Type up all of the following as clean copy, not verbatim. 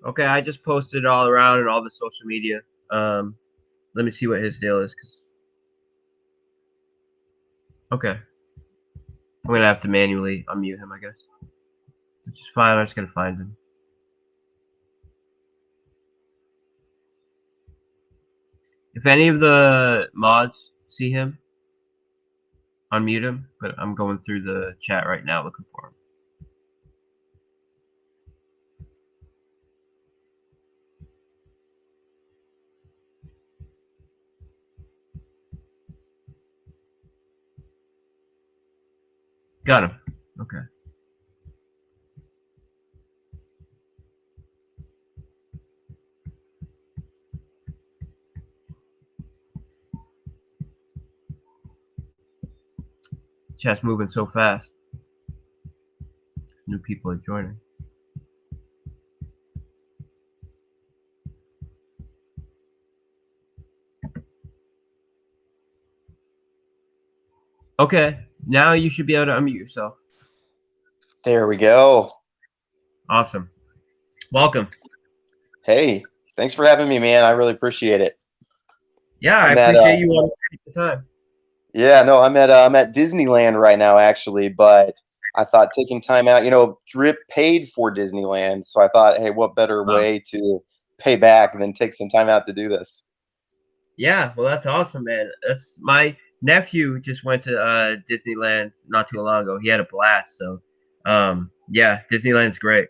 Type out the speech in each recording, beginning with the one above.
Okay, I just posted it all around in all the social media. Let me see what his deal is. Okay, I'm gonna have to manually unmute him, I guess. Which is fine. I'm just gonna find him. If any of the mods see him, unmute him. But I'm going through the chat right now looking for him. Got him. Okay. Chat's moving so fast. New people are joining. Okay, now you should be able to unmute yourself. There we go. Awesome. Welcome. Hey, thanks for having me, man. I really appreciate it. Yeah, I appreciate you wanting to take the time. Yeah, no, I'm at Disneyland right now, actually, but I thought taking time out, Drip paid for Disneyland, so I thought, hey, what better way to pay back than take some time out to do this? Yeah, well, that's awesome, man. That's my nephew just went to Disneyland not too long ago. He had a blast. So, yeah, Disneyland's great.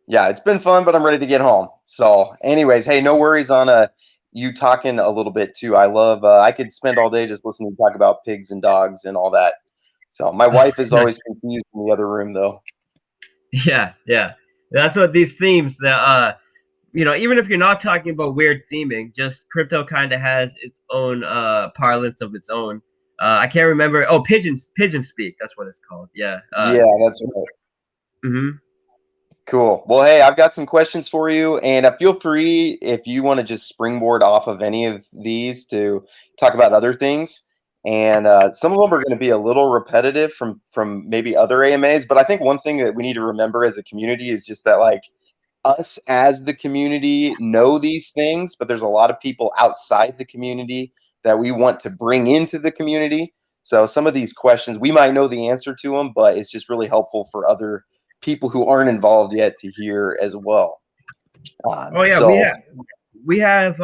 Yeah, it's been fun, but I'm ready to get home. So, anyways, hey, no worries on you talking a little bit too. I love. I could spend all day just listening to talk about pigs and dogs and all that. So, my wife is always confused in the other room, though. Yeah, that's what these themes that even if you're not talking about weird theming, just crypto kind of has its own parlance of its own. I can't remember. Oh, pigeon speak. That's what it's called. Yeah. Yeah, that's right. Mm-hmm. Cool. Well, hey, I've got some questions for you, and feel free if you want to just springboard off of any of these to talk about other things. And some of them are going to be a little repetitive from maybe other AMAs, but I think one thing that we need to remember as a community is just that like us as the community know these things, but there's a lot of people outside the community that we want to bring into the community. So some of these questions we might know the answer to them, but it's just really helpful for other people who aren't involved yet to hear as well. Oh yeah, So we have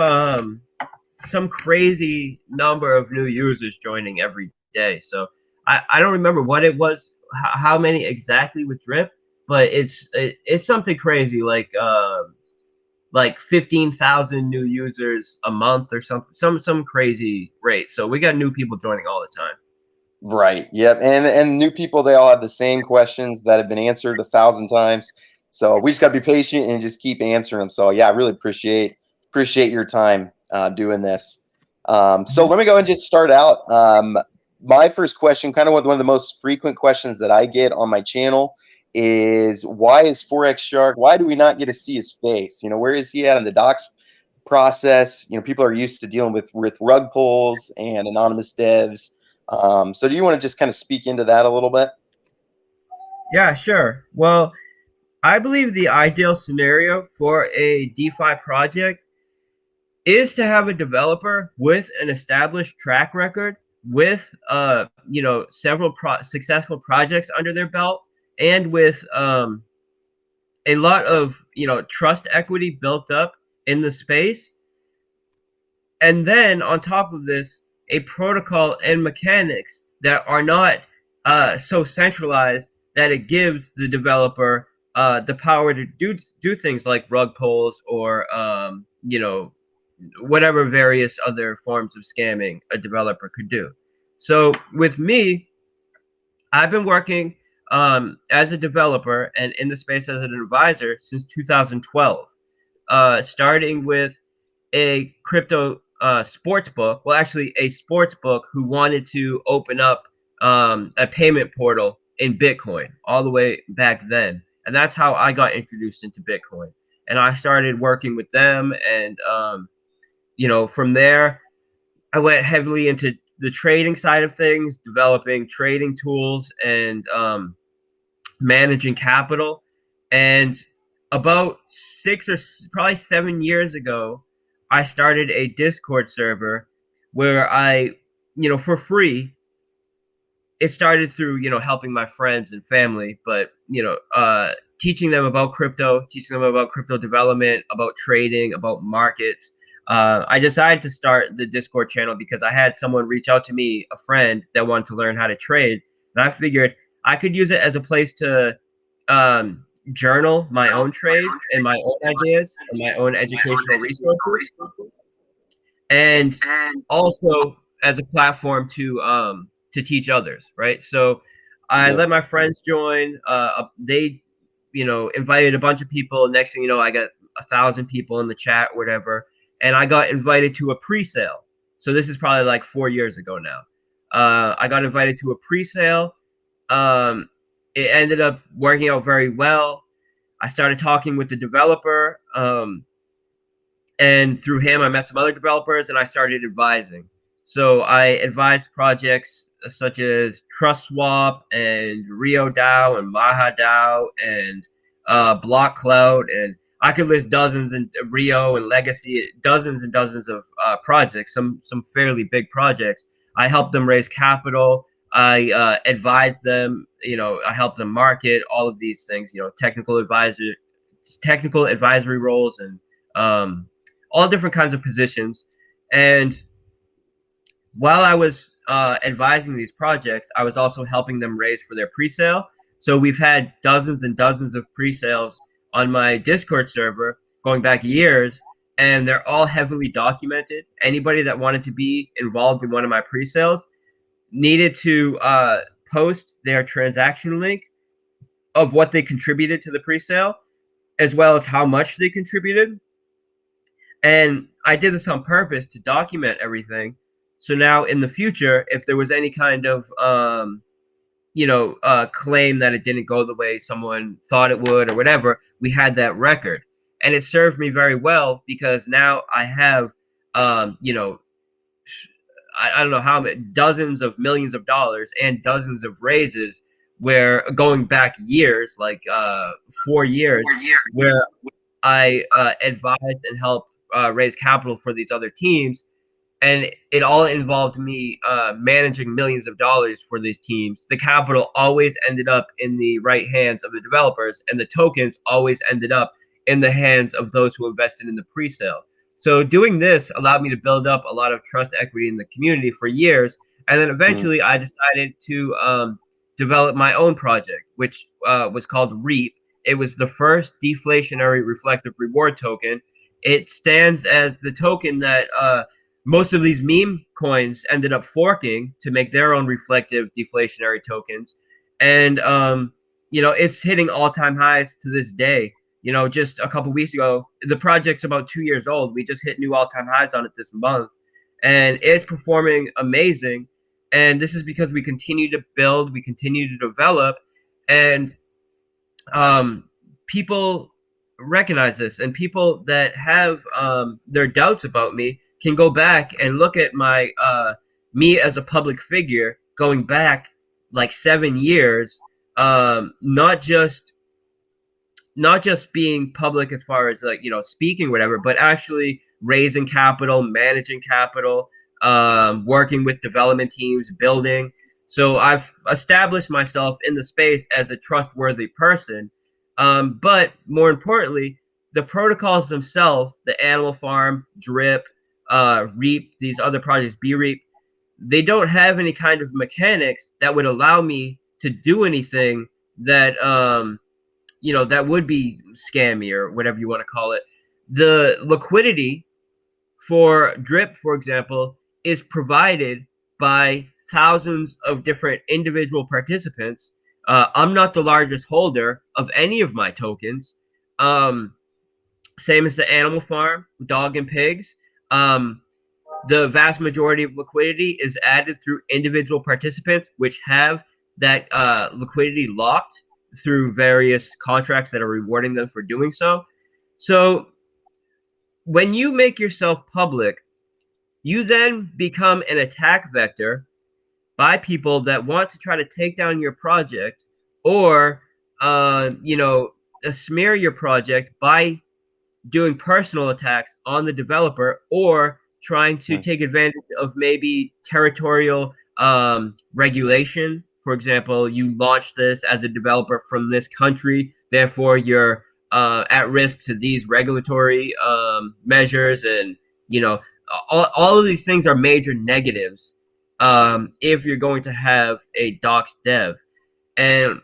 some crazy number of new users joining every day. So I don't remember what it was, how many exactly with Drip, but it's something crazy like 15,000 new users a month or some crazy rate. So we got new people joining all the time. right, yep, and new people, they all have the same questions that have been answered 1,000 times. So we just got to be patient and just keep answering them. So yeah, I really appreciate your time doing this. So let me go and just start out. My first question, kind of one of the most frequent questions that I get on my channel, is why is Forex Shark? Why do we not get to see his face? Where is he at in the docs process? People are used to dealing with rug pulls and anonymous devs. So do you want to just kind of speak into that a little bit? Yeah, sure. Well, I believe the ideal scenario for a DeFi project is to have a developer with an established track record, with several successful projects under their belt, and with a lot of trust equity built up in the space. And then on top of this, a protocol and mechanics that are not so centralized that it gives the developer the power to do things like rug pulls or whatever various other forms of scamming a developer could do. So with me, I've been working as a developer and in the space as an advisor since 2012, starting with a crypto sports book. Well, actually, a sports book who wanted to open up a payment portal in Bitcoin all the way back then. And that's how I got introduced into Bitcoin. And I started working with them. And, from there, I went heavily into the trading side of things, developing trading tools and managing capital. And about probably 7 years ago, I started a Discord server where for free. It started through helping my friends and family, but teaching them about crypto, teaching them about crypto development, about trading, about markets. I decided to start the Discord channel because I had someone reach out to me, a friend that wanted to learn how to trade, and I figured I could use it as a place to journal my own trades and my own ideas and my own educational resources, and also as a platform to teach others, right? So I Yep. let my friends join. They invited a bunch of people. Next thing you know, I got 1,000 people in the chat, whatever, and I got invited to a pre-sale. So this is probably like 4 years ago now. I got invited to a pre-sale. It ended up working out very well. I started talking with the developer. And through him, I met some other developers, and I started advising. So I advised projects such as TrustSwap and Rio DAO and Maha DAO and Block Cloud, and I could list dozens, and Rio and Legacy, dozens and dozens of projects. Some fairly big projects. I helped them raise capital. I advised them. I helped them market all of these things. Technical advisory roles, and all different kinds of positions. And while I was advising these projects, I was also helping them raise for their pre-sale. So we've had dozens and dozens of pre-sales on my Discord server going back years, and they're all heavily documented. Anybody that wanted to be involved in one of my pre-sales needed to post their transaction link of what they contributed to the pre-sale, as well as how much they contributed. And I did this on purpose to document everything. So now in the future, if there was any kind of, claim that it didn't go the way someone thought it would or whatever, we had that record. And it served me very well because now I have, I don't know how many, dozens of millions of dollars and dozens of raises where going back years, like 4 years, where I advised and helped raise capital for these other teams, and it all involved me managing millions of dollars for these teams. The capital always ended up in the right hands of the developers, and the tokens always ended up in the hands of those who invested in the pre-sale. So doing this allowed me to build up a lot of trust equity in the community for years, and then eventually I decided to develop my own project, which was called REAP. It was the first deflationary reflective reward token. It stands as the token that most of these meme coins ended up forking to make their own reflective deflationary tokens. And, it's hitting all-time highs to this day. Just a couple weeks ago, the project's about 2 years old. We just hit new all-time highs on it this month. And it's performing amazing. And this is because we continue to build, we continue to develop, and people recognize this, and people that have their doubts about me can go back and look at my me as a public figure going back like 7 years, not just being public as far as speaking whatever, but actually raising capital, managing capital, working with development teams, building. So I've established myself in the space as a trustworthy person. But more importantly, the protocols themselves, the Animal Farm, Drip, Reap, these other projects, BReap, they don't have any kind of mechanics that would allow me to do anything that that would be scammy or whatever you want to call it. The liquidity for Drip, for example, is provided by thousands of different individual participants. I'm not the largest holder of any of my tokens. Same as the Animal Farm, dog and pigs. The vast majority of liquidity is added through individual participants, which have that liquidity locked through various contracts that are rewarding them for doing so. So when you make yourself public, you then become an attack vector by people that want to try to take down your project or, smear your project by doing personal attacks on the developer or trying to take advantage of maybe territorial regulation. For example, you launch this as a developer from this country, therefore you're at risk to these regulatory measures, and all of these things are major negatives if you're going to have a docs dev. And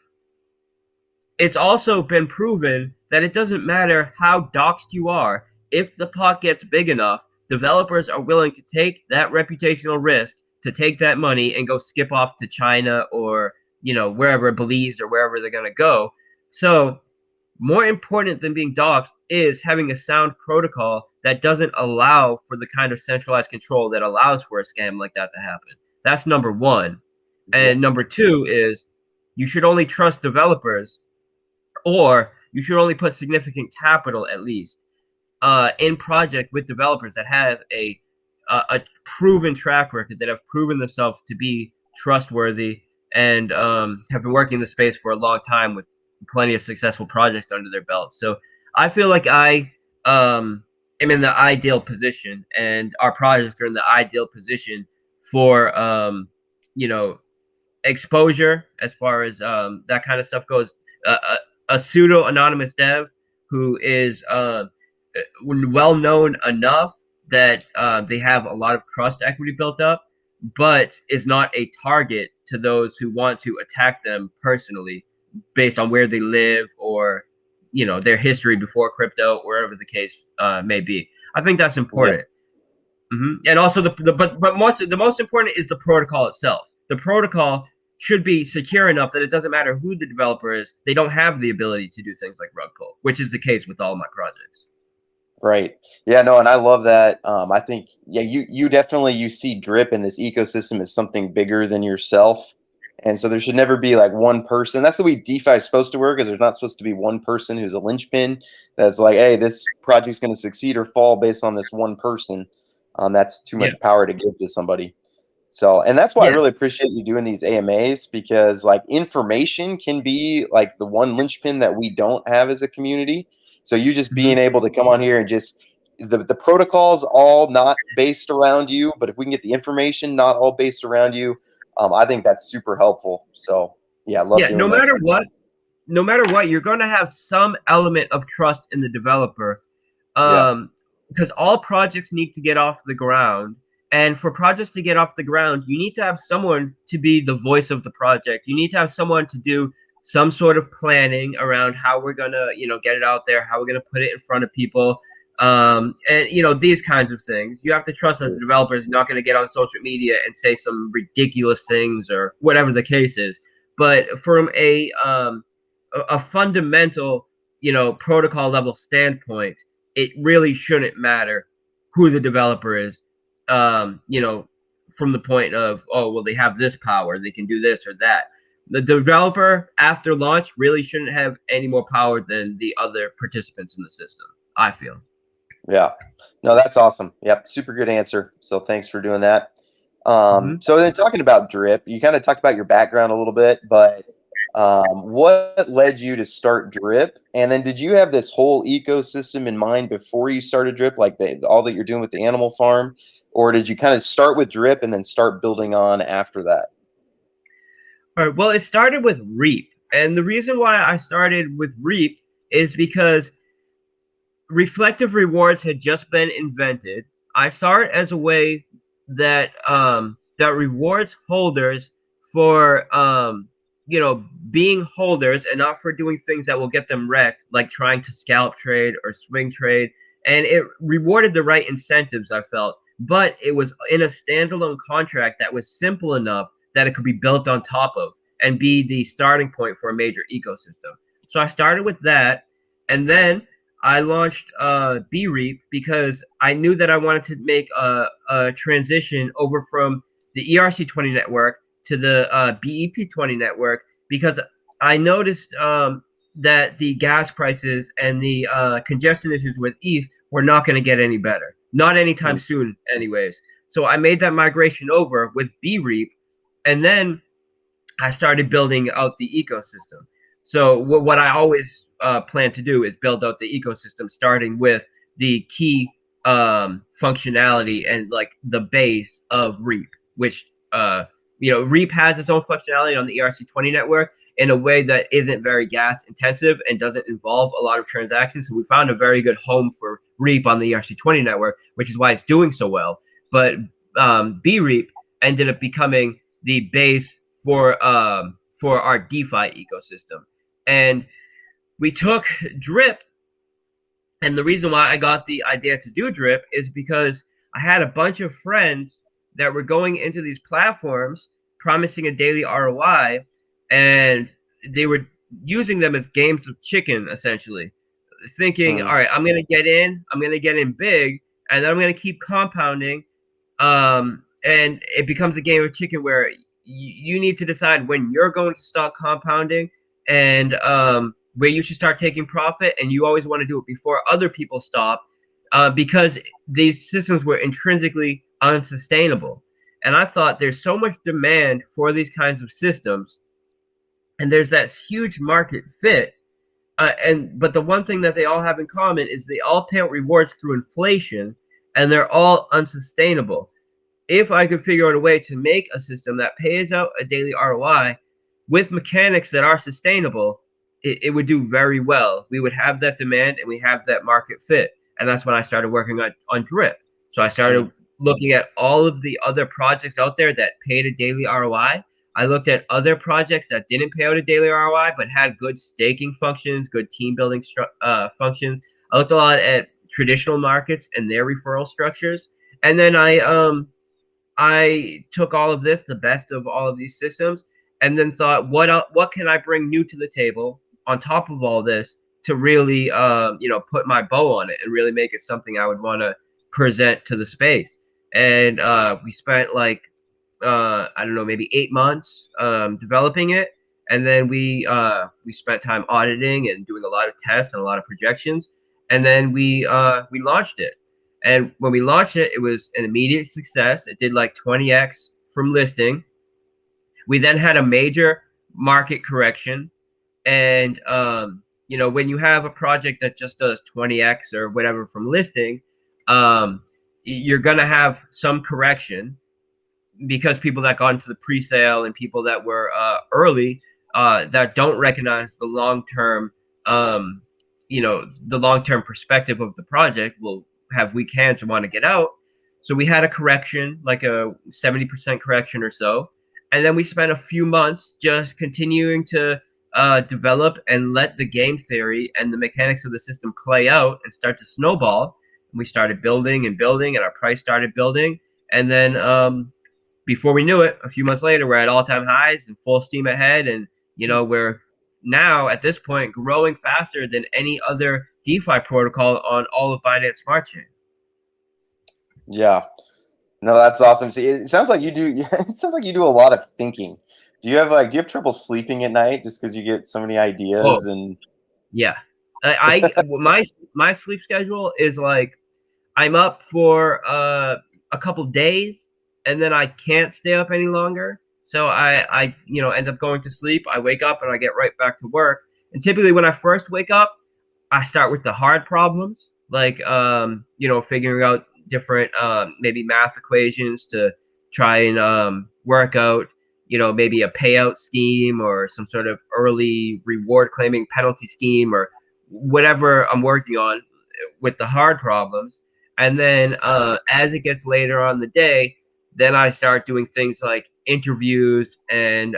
it's also been proven that it doesn't matter how doxed you are. If the pot gets big enough, developers are willing to take that reputational risk, to take that money and go skip off to China or, wherever, Belize or wherever they're going to go. So more important than being doxed is having a sound protocol that doesn't allow for the kind of centralized control that allows for a scam like that to happen. That's number one. And number two is you should only trust developers, or you should only put significant capital, at least, in project with developers that have a proven track record, that have proven themselves to be trustworthy, and have been working in the space for a long time with plenty of successful projects under their belt. So I feel like I am in the ideal position, and our projects are in the ideal position for exposure as far as that kind of stuff goes. A pseudo anonymous dev who is well known enough that they have a lot of trust equity built up, but is not a target to those who want to attack them personally based on where they live or their history before crypto, wherever the case may be. I think that's important. And also the most important is the protocol itself. The protocol should be secure enough that it doesn't matter who the developer is, they don't have the ability to do things like rug pull, which is the case with all my projects. Right. Yeah, no, and I love that. I think, you definitely, you see drip in this ecosystem as something bigger than yourself. And so there should never be like one person. That's the way DeFi is supposed to work, is there's not supposed to be one person who's a linchpin that's like, hey, this project's going to succeed or fall based on this one person. That's too much power to give to somebody. So, and that's why I really appreciate you doing these AMAs, because like information can be like the one linchpin that we don't have as a community. So you just being able to come on here and just the protocols all not based around you, but if we can get the information not all based around you, I think that's super helpful. So I love doing no this. No matter what, you're going to have some element of trust in the developer, because all projects need to get off the ground. And for projects to get off the ground, you need to have someone to be the voice of the project. You need to have someone to do some sort of planning around how we're going to, get it out there, how we're going to put it in front of people. And, these kinds of things. You have to trust that the developer is not going to get on social media and say some ridiculous things or whatever the case is. But from a fundamental, protocol level standpoint, it really shouldn't matter who the developer is. From the point of, they have this power, they can do this or that. The developer after launch really shouldn't have any more power than the other participants in the system, I feel. Yeah, no, that's awesome. Yep. Super good answer. So thanks for doing that. So then talking about drip, you kind of talked about your background a little bit, but what led you to start drip? And then did you have this whole ecosystem in mind before you started drip, like all that you're doing with the animal farm? Or did you kind of start with drip and then start building on after that? All right. Well, it started with Reap. And the reason why I started with Reap is because reflective rewards had just been invented. I saw it as a way that that rewards holders for being holders and not for doing things that will get them wrecked, like trying to scalp trade or swing trade. And it rewarded the right incentives, I felt. But it was in a standalone contract that was simple enough that it could be built on top of and be the starting point for a major ecosystem. So I started with that, and then I launched BREAP because I knew that I wanted to make a transition over from the ERC20 network to the BEP20 network, because I noticed that the gas prices and the congestion issues with ETH were not going to get any better. Not anytime soon, anyways. So I made that migration over with BREAP, and then I started building out the ecosystem. So what I always plan to do is build out the ecosystem, starting with the key functionality and like the base of Reap, which Reap has its own functionality on the ERC20 network in a way that isn't very gas intensive and doesn't involve a lot of transactions. So we found a very good home for Reap on the ERC20 network, which is why it's doing so well. But BReap ended up becoming the base for our DeFi ecosystem. And we took Drip, and the reason why I got the idea to do Drip is because I had a bunch of friends that were going into these platforms promising a daily ROI, and they were using them as games of chicken, essentially, thinking, all right, I'm going to get in big, and then I'm going to keep compounding. And it becomes a game of chicken where you need to decide when you're going to stop compounding and where you should start taking profit. And you always want to do it before other people stop because these systems were intrinsically unsustainable. And I thought there's so much demand for these kinds of systems, and there's that huge market fit. But the one thing that they all have in common is they all pay out rewards through inflation, and they're all unsustainable. If I could figure out a way to make a system that pays out a daily ROI with mechanics that are sustainable, it would do very well. We would have that demand and we have that market fit. And that's when I started working on Drip. So I started looking at all of the other projects out there that paid a daily ROI. I looked at other projects that didn't pay out a daily ROI, but had good staking functions, good team building functions. I looked a lot at traditional markets and their referral structures. And then I took all of this, the best of all of these systems, and then thought, what can I bring new to the table on top of all this to really, put my bow on it and really make it something I would want to present to the space. And we spent maybe 8 months developing it, and then we spent time auditing and doing a lot of tests and a lot of projections, and then we launched it. And when we launched it, it was an immediate success. It did like 20x from listing. We then had a major market correction. And, when you have a project that just does 20x or whatever from listing, you're going to have some correction because people that got into the pre-sale and people that were early that don't recognize the long-term, the long-term perspective of the project will have weak hands and want to get out. So we had a correction, like a 70% correction or so. And then we spent a few months just continuing to develop and let the game theory and the mechanics of the system play out and start to snowball. And we started building and building, and our price started building. And then before we knew it, a few months later, we're at all-time highs and full steam ahead. And, we're now at this point growing faster than any other DeFi protocol on all of Binance Smart Chain. Yeah, no, that's awesome. See, it sounds like you do. It sounds like you do a lot of thinking. Do you have trouble sleeping at night just because you get so many ideas? And yeah, my sleep schedule is like I'm up for a couple days and then I can't stay up any longer. So I end up going to sleep. I wake up and I get right back to work. And typically when I first wake up, I start with the hard problems, like, figuring out different, maybe math equations to try and work out, maybe a payout scheme or some sort of early reward claiming penalty scheme or whatever I'm working on with the hard problems. And then as it gets later on the day, then I start doing things like interviews and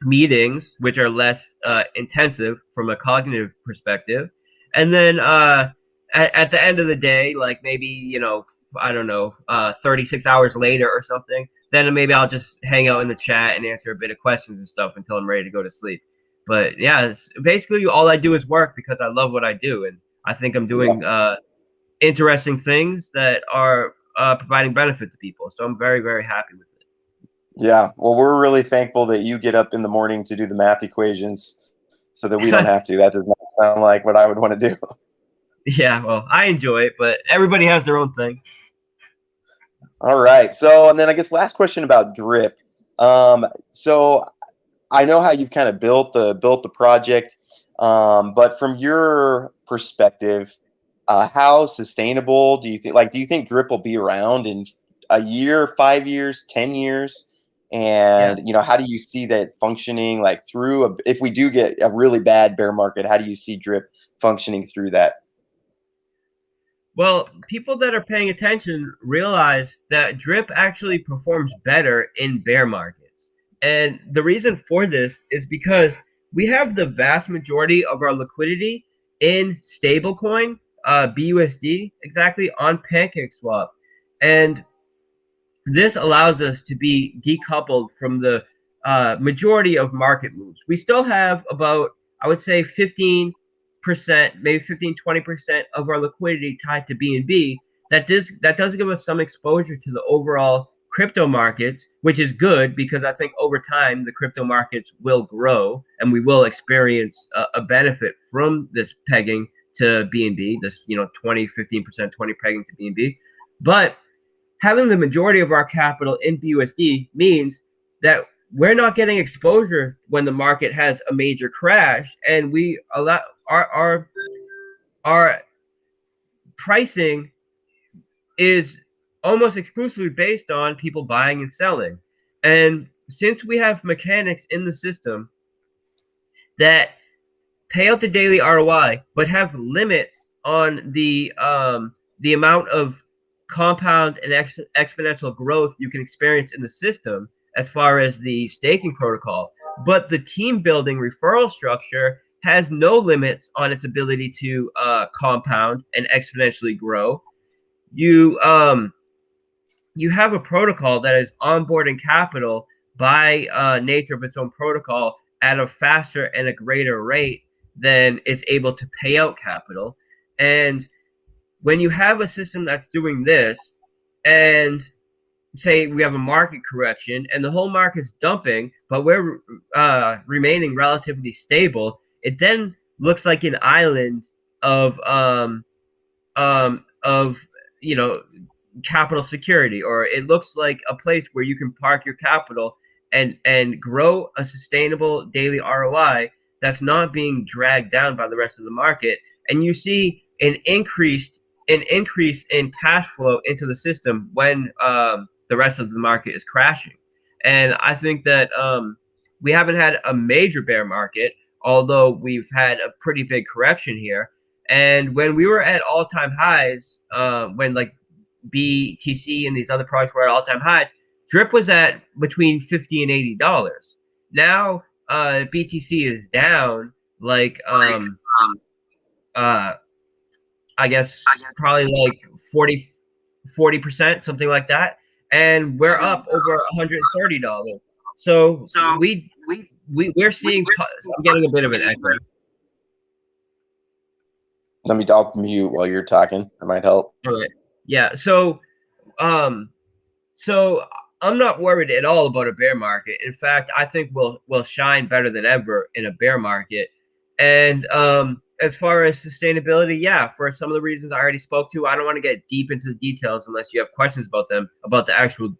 meetings, which are less intensive from a cognitive perspective. And then at the end of the day, like maybe, 36 hours later or something, then maybe I'll just hang out in the chat and answer a bit of questions and stuff until I'm ready to go to sleep. But yeah, it's basically all I do is work because I love what I do. And I think I'm doing interesting things that are providing benefit to people. So I'm very, very happy with it. Yeah, well, we're really thankful that you get up in the morning to do the math equations so that we don't have to. That does not sound like what I would want to do. Yeah, well, I enjoy it, but everybody has their own thing. All right. So, and then I guess last question about Drip. So I know how you've kind of built the project. But from your perspective, how sustainable do you think? Like, do you think drip will be around in a year, 5 years, 10 years? Yeah. And how do you see that functioning? Like if we do get a really bad bear market, how do you see drip functioning through that? Well, people that are paying attention realize that drip actually performs better in bear markets. And the reason for this is because we have the vast majority of our liquidity in stablecoin, BUSD, exactly on PancakeSwap. And this allows us to be decoupled from the majority of market moves. We still have about, I would say, 15%, maybe 15-20% of our liquidity tied to BNB. That does give us some exposure to the overall crypto markets, which is good because I think over time the crypto markets will grow and we will experience a benefit from this pegging to BNB, this 15%, 20 pegging to BNB. But having the majority of our capital in BUSD means that we're not getting exposure when the market has a major crash, and we allow our pricing is almost exclusively based on people buying and selling. And since we have mechanics in the system that pay out the daily ROI, but have limits on the amount of compound and exponential growth you can experience in the system as far as the staking protocol. But the team building referral structure has no limits on its ability to compound and exponentially grow. You you have a protocol that is onboarding capital by nature of its own protocol at a faster and a greater rate than it's able to pay out capital. And when you have a system that's doing this, and say we have a market correction and the whole market's dumping, but we're remaining relatively stable, it then looks like an island of of capital security, or it looks like a place where you can park your capital and grow a sustainable daily ROI that's not being dragged down by the rest of the market. And you see an increase in cash flow into the system when the rest of the market is crashing. And I think that we haven't had a major bear market, although we've had a pretty big correction here. And when we were at all-time highs, when like BTC and these other products were at all-time highs, drip was at between $50 and $80. Now BTC is down like I guess probably like 40%, something like that, and we're up over $130. So we're seeing. I'm getting a bit of an echo. I'll mute while you're talking. That might help. All right. Yeah. So I'm not worried at all about a bear market. In fact, I think we'll shine better than ever in a bear market. And as far as sustainability, yeah, for some of the reasons I already spoke to, I don't want to get deep into the details unless you have questions about them, about the actual,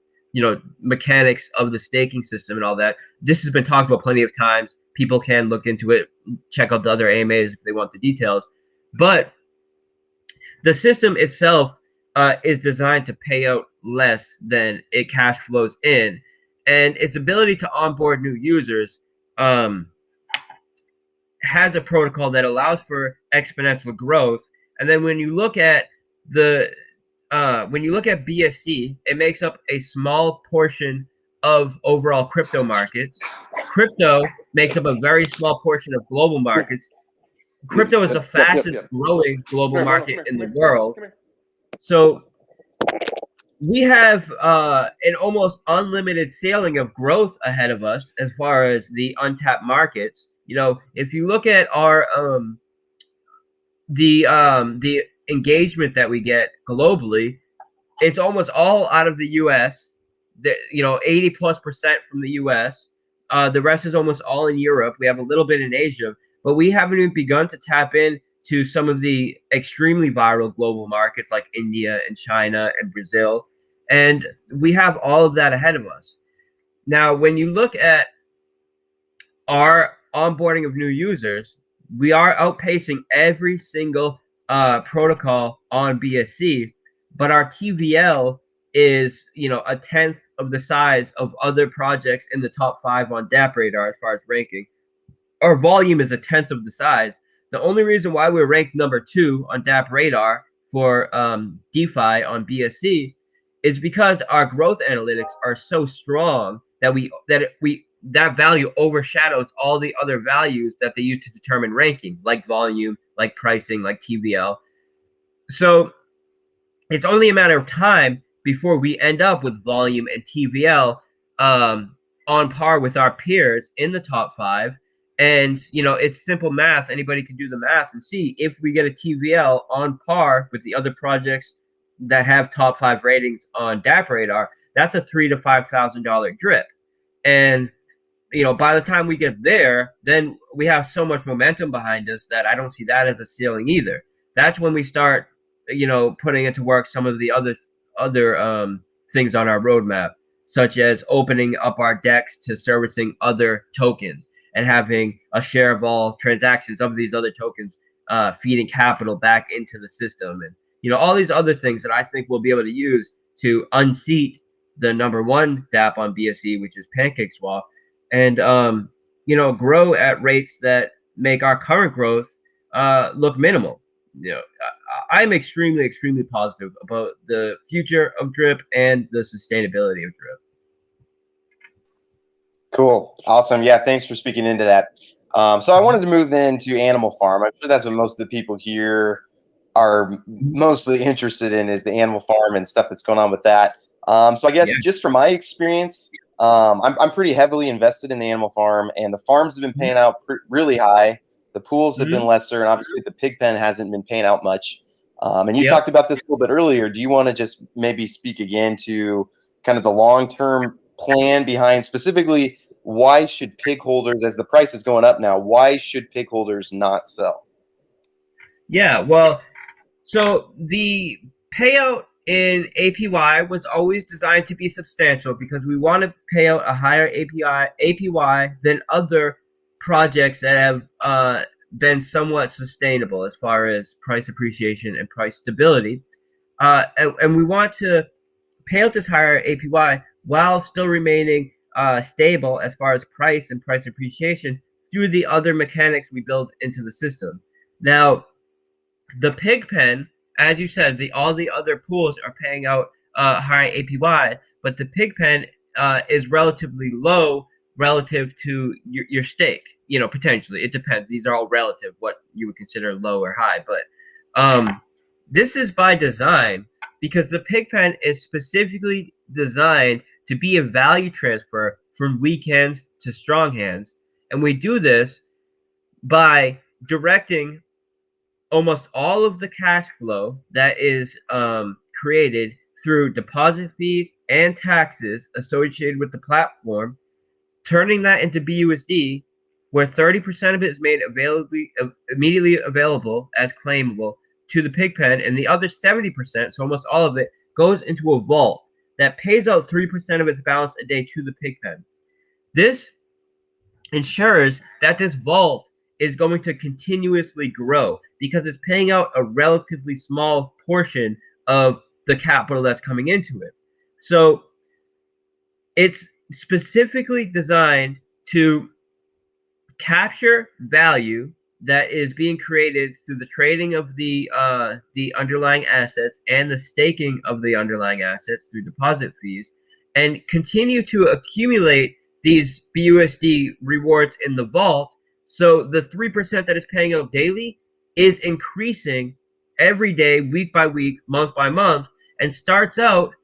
mechanics of the staking system and all that. This has been talked about plenty of times. People can look into it, check out the other AMAs if they want the details. But the system itself is designed to pay out less than it cash flows in, and its ability to onboard new users has a protocol that allows for exponential growth. And then when you look at BSC, it makes up a small portion of overall crypto markets. Crypto makes up a very small portion of global markets. Crypto is the fastest growing global market in the world. So we have an almost unlimited ceiling of growth ahead of us as far as the untapped markets. If you look at our the engagement that we get globally, it's almost all out of the U.S. 80+% from the U.S. The rest is almost all in Europe. We have a little bit in Asia, but we haven't even begun to tap into some of the extremely viral global markets like India and China and Brazil. And we have all of that ahead of us. Now, when you look at our onboarding of new users, we are outpacing every single protocol on BSC, but our TVL is, a tenth of the size of other projects in the top 5 on DApp Radar as far as ranking. Our volume is a tenth of the size. The only reason why we're ranked number 2 on DApp Radar for DeFi on BSC is because our growth analytics are so strong that that value overshadows all the other values that they use to determine ranking, like volume, like pricing, like TVL. So it's only a matter of time before we end up with volume and TVL on par with our peers in the top 5. And, it's simple math. Anybody can do the math and see if we get a TVL on par with the other projects that have top 5 ratings on DApp Radar. That's a $3,000 to $5,000 drip. And, by the time we get there, then we have so much momentum behind us that I don't see that as a ceiling either. That's when we start, putting into work some of the other things on our roadmap, such as opening up our DEX to servicing other tokens and having a share of all transactions of these other tokens, feeding capital back into the system, and all these other things that I think we'll be able to use to unseat the number 1 DApp on BSC, which is PancakeSwap, and grow at rates that make our current growth look minimal. I'm extremely, extremely positive about the future of Drip and the sustainability of Drip. Cool. Awesome. Yeah, thanks for speaking into that. So I wanted to move then to Animal Farm. I'm sure that's what most of the people here are mostly interested in, is the Animal Farm and stuff that's going on with that. So I guess just from my experience, I'm pretty heavily invested in the Animal Farm, and the farms have been paying out really high. The pools have been lesser, and obviously the pig pen hasn't been paying out much. And you talked about this a little bit earlier. Do you want to just maybe speak again to kind of the long-term plan behind, specifically, why should pig holders, as the price is going up now, why should pig holders not sell? Yeah, well, so the payout in APY was always designed to be substantial because we want to pay out a higher APY than other projects that have been somewhat sustainable as far as price appreciation and price stability. And we want to pay out this higher APY while still remaining stable as far as price and price appreciation through the other mechanics we build into the system. Now, the pig pen, as you said, all the other pools are paying out high APY, but the pig pen is relatively low relative to your stake. Potentially, it depends. These are all relative, what you would consider low or high. But this is by design because the pig pen is specifically designed to be a value transfer from weak hands to strong hands. And we do this by directing almost all of the cash flow that is created through deposit fees and taxes associated with the platform, turning that into BUSD, where 30% of it is made immediately available as claimable to the pig pen, and the other 70%, so almost all of it, goes into a vault that pays out 3% of its balance a day to the pig pen. This ensures that this vault is going to continuously grow because it's paying out a relatively small portion of the capital that's coming into it. So it's specifically designed to capture value that is being created through the trading of the underlying assets and the staking of the underlying assets through deposit fees, and continue to accumulate these BUSD rewards in the vault. So the 3% that is paying out daily is increasing every day, week by week, month by month, and starts out,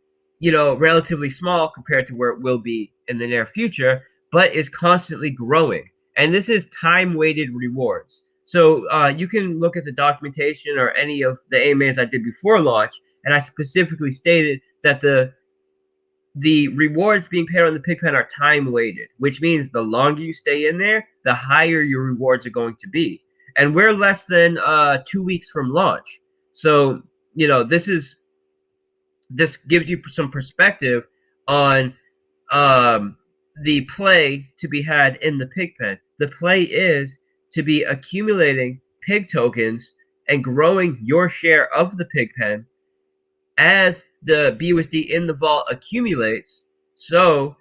relatively small compared to where it will be in the near future, but is constantly growing. And this is time-weighted rewards. So you can look at the documentation or any of the AMAs I did before launch, and I specifically stated that the rewards being paid on the pig pen are time-weighted, which means the longer you stay in there, the higher your rewards are going to be. And we're less than 2 weeks from launch. So, this gives you some perspective on the play to be had in the pig pen. The play is to be accumulating pig tokens and growing your share of the pig pen as the BUSD in the vault accumulates. So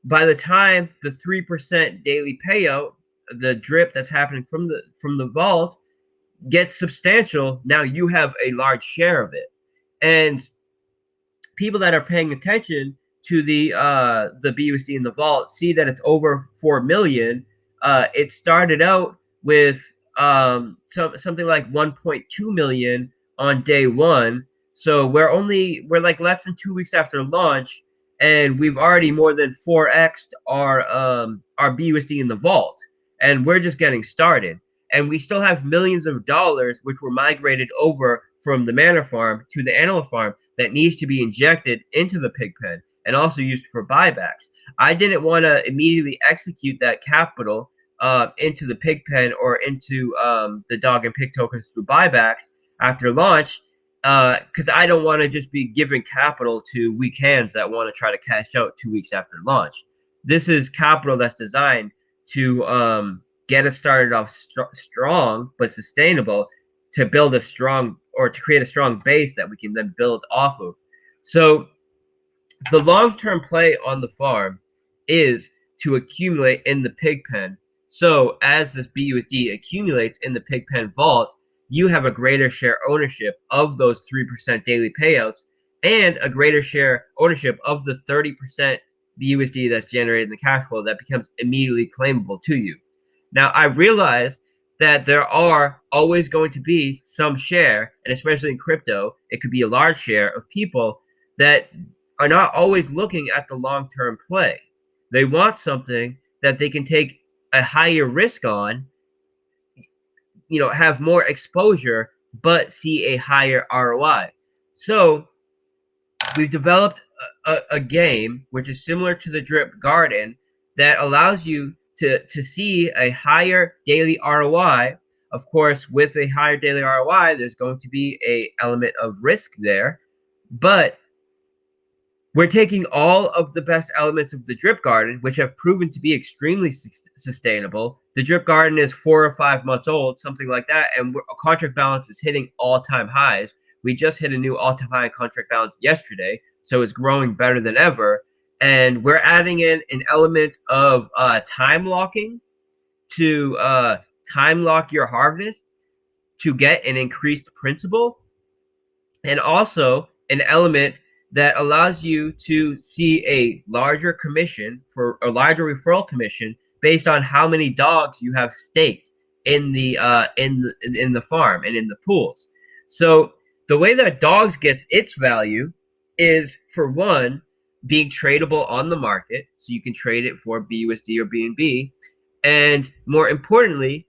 by the time the 3% daily payout, the drip that's happening from the vault gets substantial, now you have a large share of it. And people that are paying attention to the BUSD in the vault see that it's over 4 million. It started out with something like 1.2 million on day one. So we're like less than 2 weeks after launch, and we've already more than 4x'd our BUSD in the vault, and we're just getting started. And we still have millions of dollars which were migrated over from the Manor Farm to the Animal Farm that needs to be injected into the pig pen and also used for buybacks. I didn't want to immediately execute that capital into the pig pen or into the dog and pig tokens through buybacks after launch, because I don't want to just be giving capital to weak hands that want to try to cash out 2 weeks after launch. This is capital that's designed to get us started off strong but sustainable, to build a strong, or to create a strong base that we can then build off of. So the long-term play on the farm is to accumulate in the pig pen. So as this BUSD accumulates in the pig pen vault, you have a greater share ownership of those 3% daily payouts and a greater share ownership of the 30% BUSD that's generated in the cash flow that becomes immediately claimable to you. Now, I realize that there are always going to be some share, and especially in crypto, it could be a large share of people that are not always looking at the long-term play. They want something that they can take a higher risk on, have more exposure, but see a higher ROI. So we've developed a game which is similar to the Drip Garden that allows you to see a higher daily ROI. Of course, with a higher daily ROI, there's going to be an element of risk there, but we're taking all of the best elements of the Drip Garden, which have proven to be extremely sustainable. The Drip Garden is 4 or 5 months old, something like that, and our contract balance is hitting all-time highs. We just hit a new all-time high contract balance yesterday, so it's growing better than ever. And we're adding in an element of time locking to time lock your harvest to get an increased principal, and also an element that allows you to see a larger commission, for a larger referral commission, based on how many dogs you have staked in the farm and in the pools. So the way that dogs gets its value is, for one, being tradable on the market, so you can trade it for BUSD or BNB, and more importantly,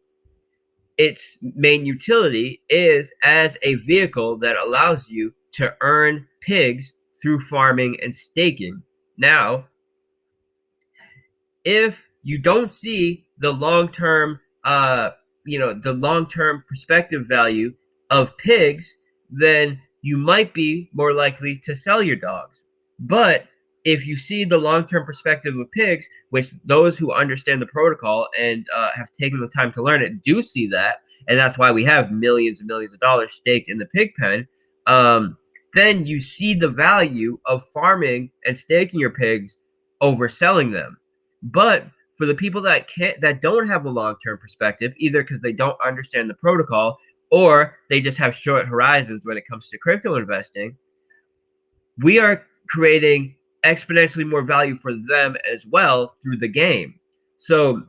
its main utility is as a vehicle that allows you to earn pigs through farming and staking. Now, if you don't see the long-term, the long-term perspective value of pigs, then you might be more likely to sell your dogs. But if you see the long-term perspective of pigs, which those who understand the protocol and have taken the time to learn it do see that, and that's why we have millions and millions of dollars staked in the pig pen, then you see the value of farming and staking your pigs over selling them. But for the people that don't have a long-term perspective, either because they don't understand the protocol or they just have short horizons when it comes to crypto investing, we are creating exponentially more value for them as well through the game. So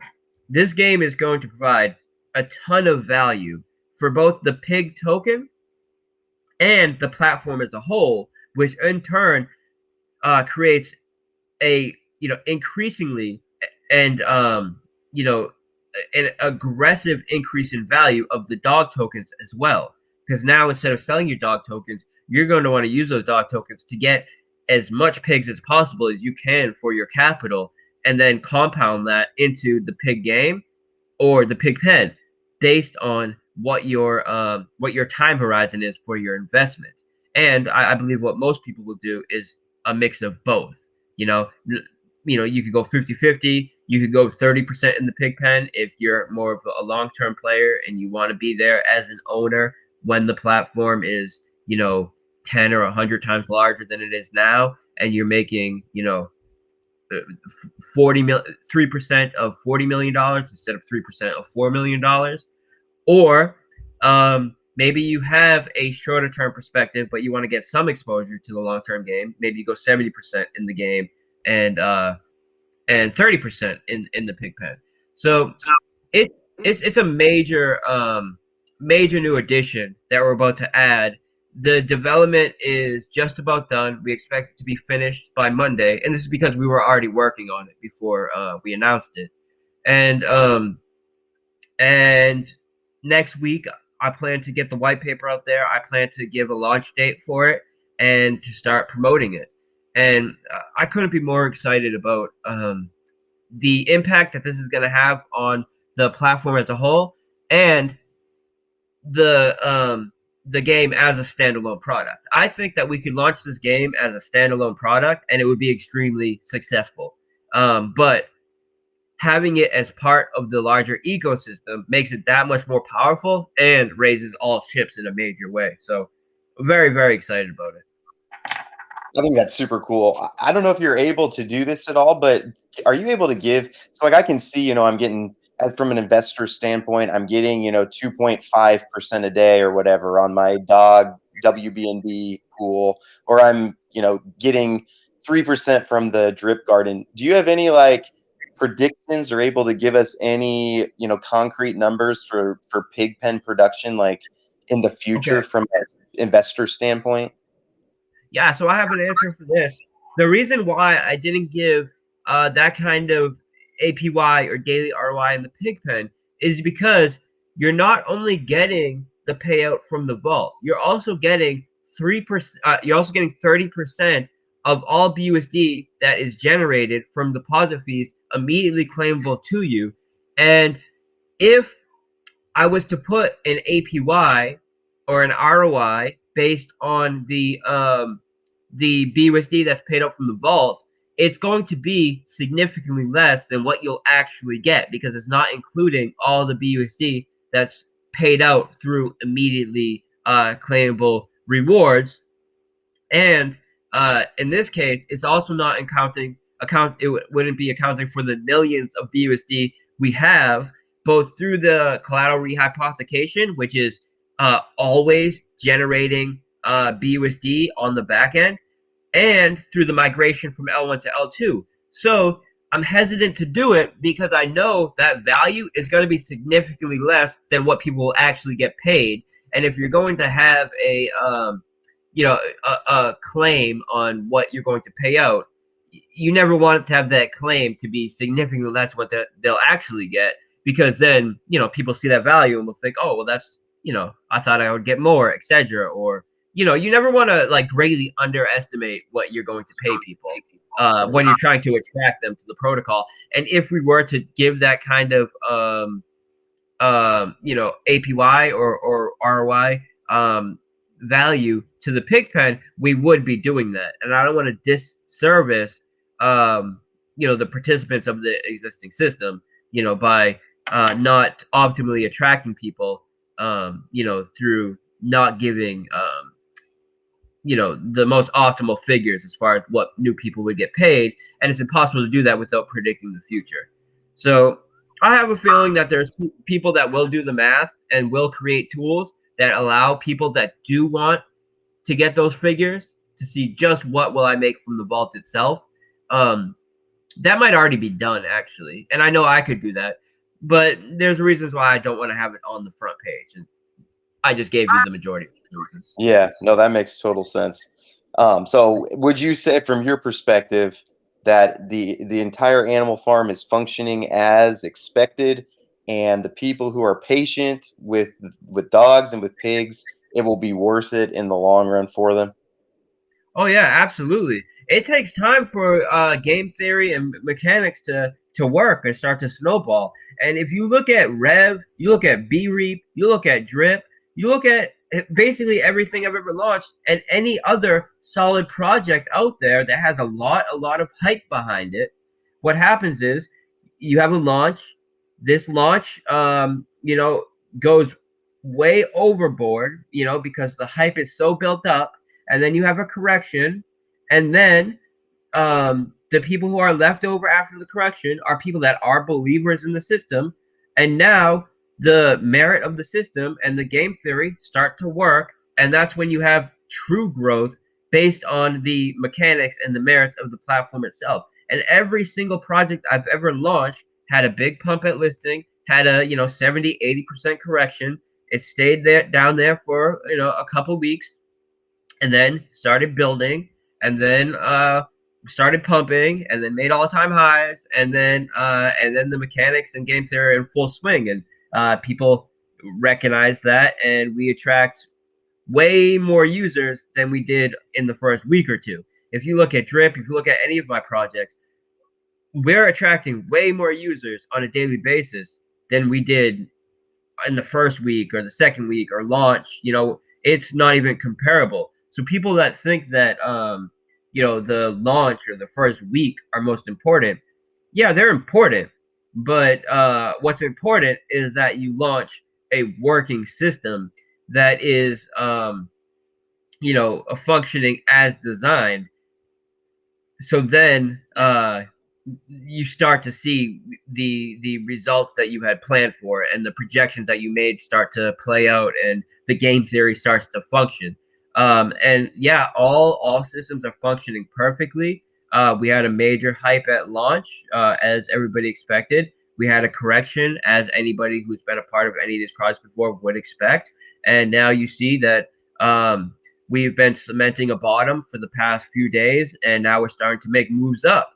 this game is going to provide a ton of value for both the pig token and the platform as a whole, which in turn creates a increasingly and an aggressive increase in value of the dog tokens as well. Because now, instead of selling your dog tokens, you're going to want to use those dog tokens to get as much pigs as possible as you can for your capital, and then compound that into the pig game or the pig pen based on what your time horizon is for your investment. And I believe what most people will do is a mix of both. You could go 50-50. You could go 30% in the pig pen if you're more of a long-term player and you want to be there as an owner when the platform is, 10 or 100 times larger than it is now, and you're making, 3% of $40 million instead of 3% of $4 million. Or maybe you have a shorter term perspective, but you want to get some exposure to the long term game. Maybe you go 70% in the game and 30% in the pig pen. So it's a major new addition that we're about to add. The development is just about done. We expect it to be finished by Monday, and this is because we were already working on it before we announced it. And next week, I plan to get the white paper out there. I plan to give a launch date for it and to start promoting it. And I couldn't be more excited about the impact that this is going to have on the platform as a whole and the game as a standalone product. I think that we could launch this game as a standalone product and it would be extremely successful. But having it as part of the larger ecosystem makes it that much more powerful and raises all ships in a major way. So very, very excited about it. I think that's super cool. I don't know if you're able to do this at all, but are you able to give? So, like, I can see, I'm getting from an investor standpoint, I'm getting, 2.5% a day or whatever on my dog WBNB pool, or I'm, getting 3% from the drip garden. Do you have any predictions or able to give us any, concrete numbers for pig pen production, like in the future from an investor standpoint? Yeah, so I have an answer for this. The reason why I didn't give that kind of APY or daily ROI in the pig pen is because you're not only getting the payout from the vault, you're also getting 3%. You're also getting 30% of all BUSD that is generated from deposit fees immediately claimable to you. And if I was to put an APY or an ROI based on the BUSD that's paid out from the vault, it's going to be significantly less than what you'll actually get because it's not including all the BUSD that's paid out through immediately claimable rewards. And in this case, it's also not it wouldn't be accounting for the millions of BUSD we have, both through the collateral rehypothecation, which is always generating BUSD on the back end, and through the migration from L1 to L2. So I'm hesitant to do it because I know that value is going to be significantly less than what people will actually get paid. And if you're going to have a claim on what you're going to pay out, you never want to have that claim to be significantly less than what they'll actually get, because then, people see that value and will think, oh, well, that's, I thought I would get more, etc. Or, you never want to greatly underestimate what you're going to pay people when you're trying to attract them to the protocol. And if we were to give that kind of, APY or ROI value to the pig pen, we would be doing that. And I don't want to disservice, the participants of the existing system, by not optimally attracting people, through not giving, the most optimal figures as far as what new people would get paid. And it's impossible to do that without predicting the future. So I have a feeling that there's people that will do the math and will create tools that allow people that do want to get those figures to see just what will I make from the vault itself. That might already be done, actually. And I know I could do that, but there's reasons why I don't want to have it on the front page. And I just gave you the majority of the reasons. Yeah, no, that makes total sense. So would you say from your perspective that the entire animal farm is functioning as expected, and the people who are patient with dogs and with pigs, it will be worth it in the long run for them? Oh yeah, absolutely. It takes time for game theory and mechanics to work and start to snowball. And if you look at Rev, you look at B-Reap, you look at Drip, you look at basically everything I've ever launched and any other solid project out there that has a lot of hype behind it, what happens is you have a launch. This launch, goes way overboard, because the hype is so built up, and then you have a correction, and then the people who are left over after the correction are people that are believers in the system, and now the merit of the system and the game theory start to work, and that's when you have true growth based on the mechanics and the merits of the platform itself. And every single project I've ever launched had a big pump at listing, had a 70-80% correction. It stayed there down there for a couple weeks, and then started building, and then started pumping, and then made all-time highs, and then the mechanics and game theory are in full swing, and people recognize that, and we attract way more users than we did in the first week or two. If you look at Drip, if you look at any of my projects, we're attracting way more users on a daily basis than we did in the first week or the second week or launch. It's not even comparable. So people that think that the launch or the first week are most important, yeah, they're important. But what's important is that you launch a working system that is functioning as designed. So then you start to see the results that you had planned for, and the projections that you made start to play out, and the game theory starts to function. And yeah, all systems are functioning perfectly. We had a major hype at launch, as everybody expected. We had a correction, as anybody who's been a part of any of these projects before would expect. And now you see that we've been cementing a bottom for the past few days, and now we're starting to make moves up.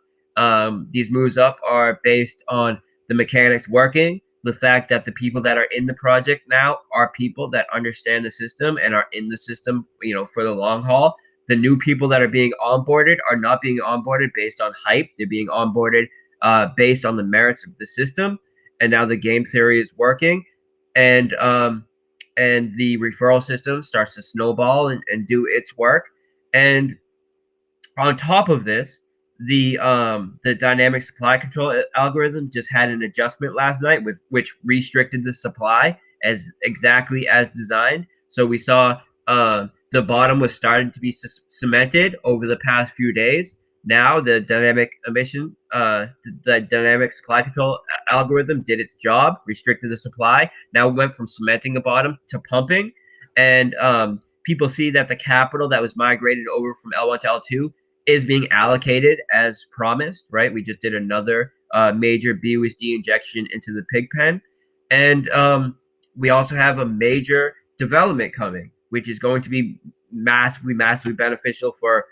These moves up are based on the mechanics working, the fact that the people that are in the project now are people that understand the system and are in the system, for the long haul. The new people that are being onboarded are not being onboarded based on hype. They're being onboarded based on the merits of the system. And now the game theory is working, and the referral system starts to snowball and do its work. And on top of this, the dynamic supply control algorithm just had an adjustment last night, with which restricted the supply as exactly as designed. So we saw the bottom was starting to be cemented over the past few days. Now the dynamic supply control algorithm did its job, restricted the supply. Now we went from cementing the bottom to pumping, and people see that the capital that was migrated over from L1 to L2 is being allocated as promised, right? We just did another major BUSD injection into the pig pen. And we also have a major development coming, which is going to be massively beneficial for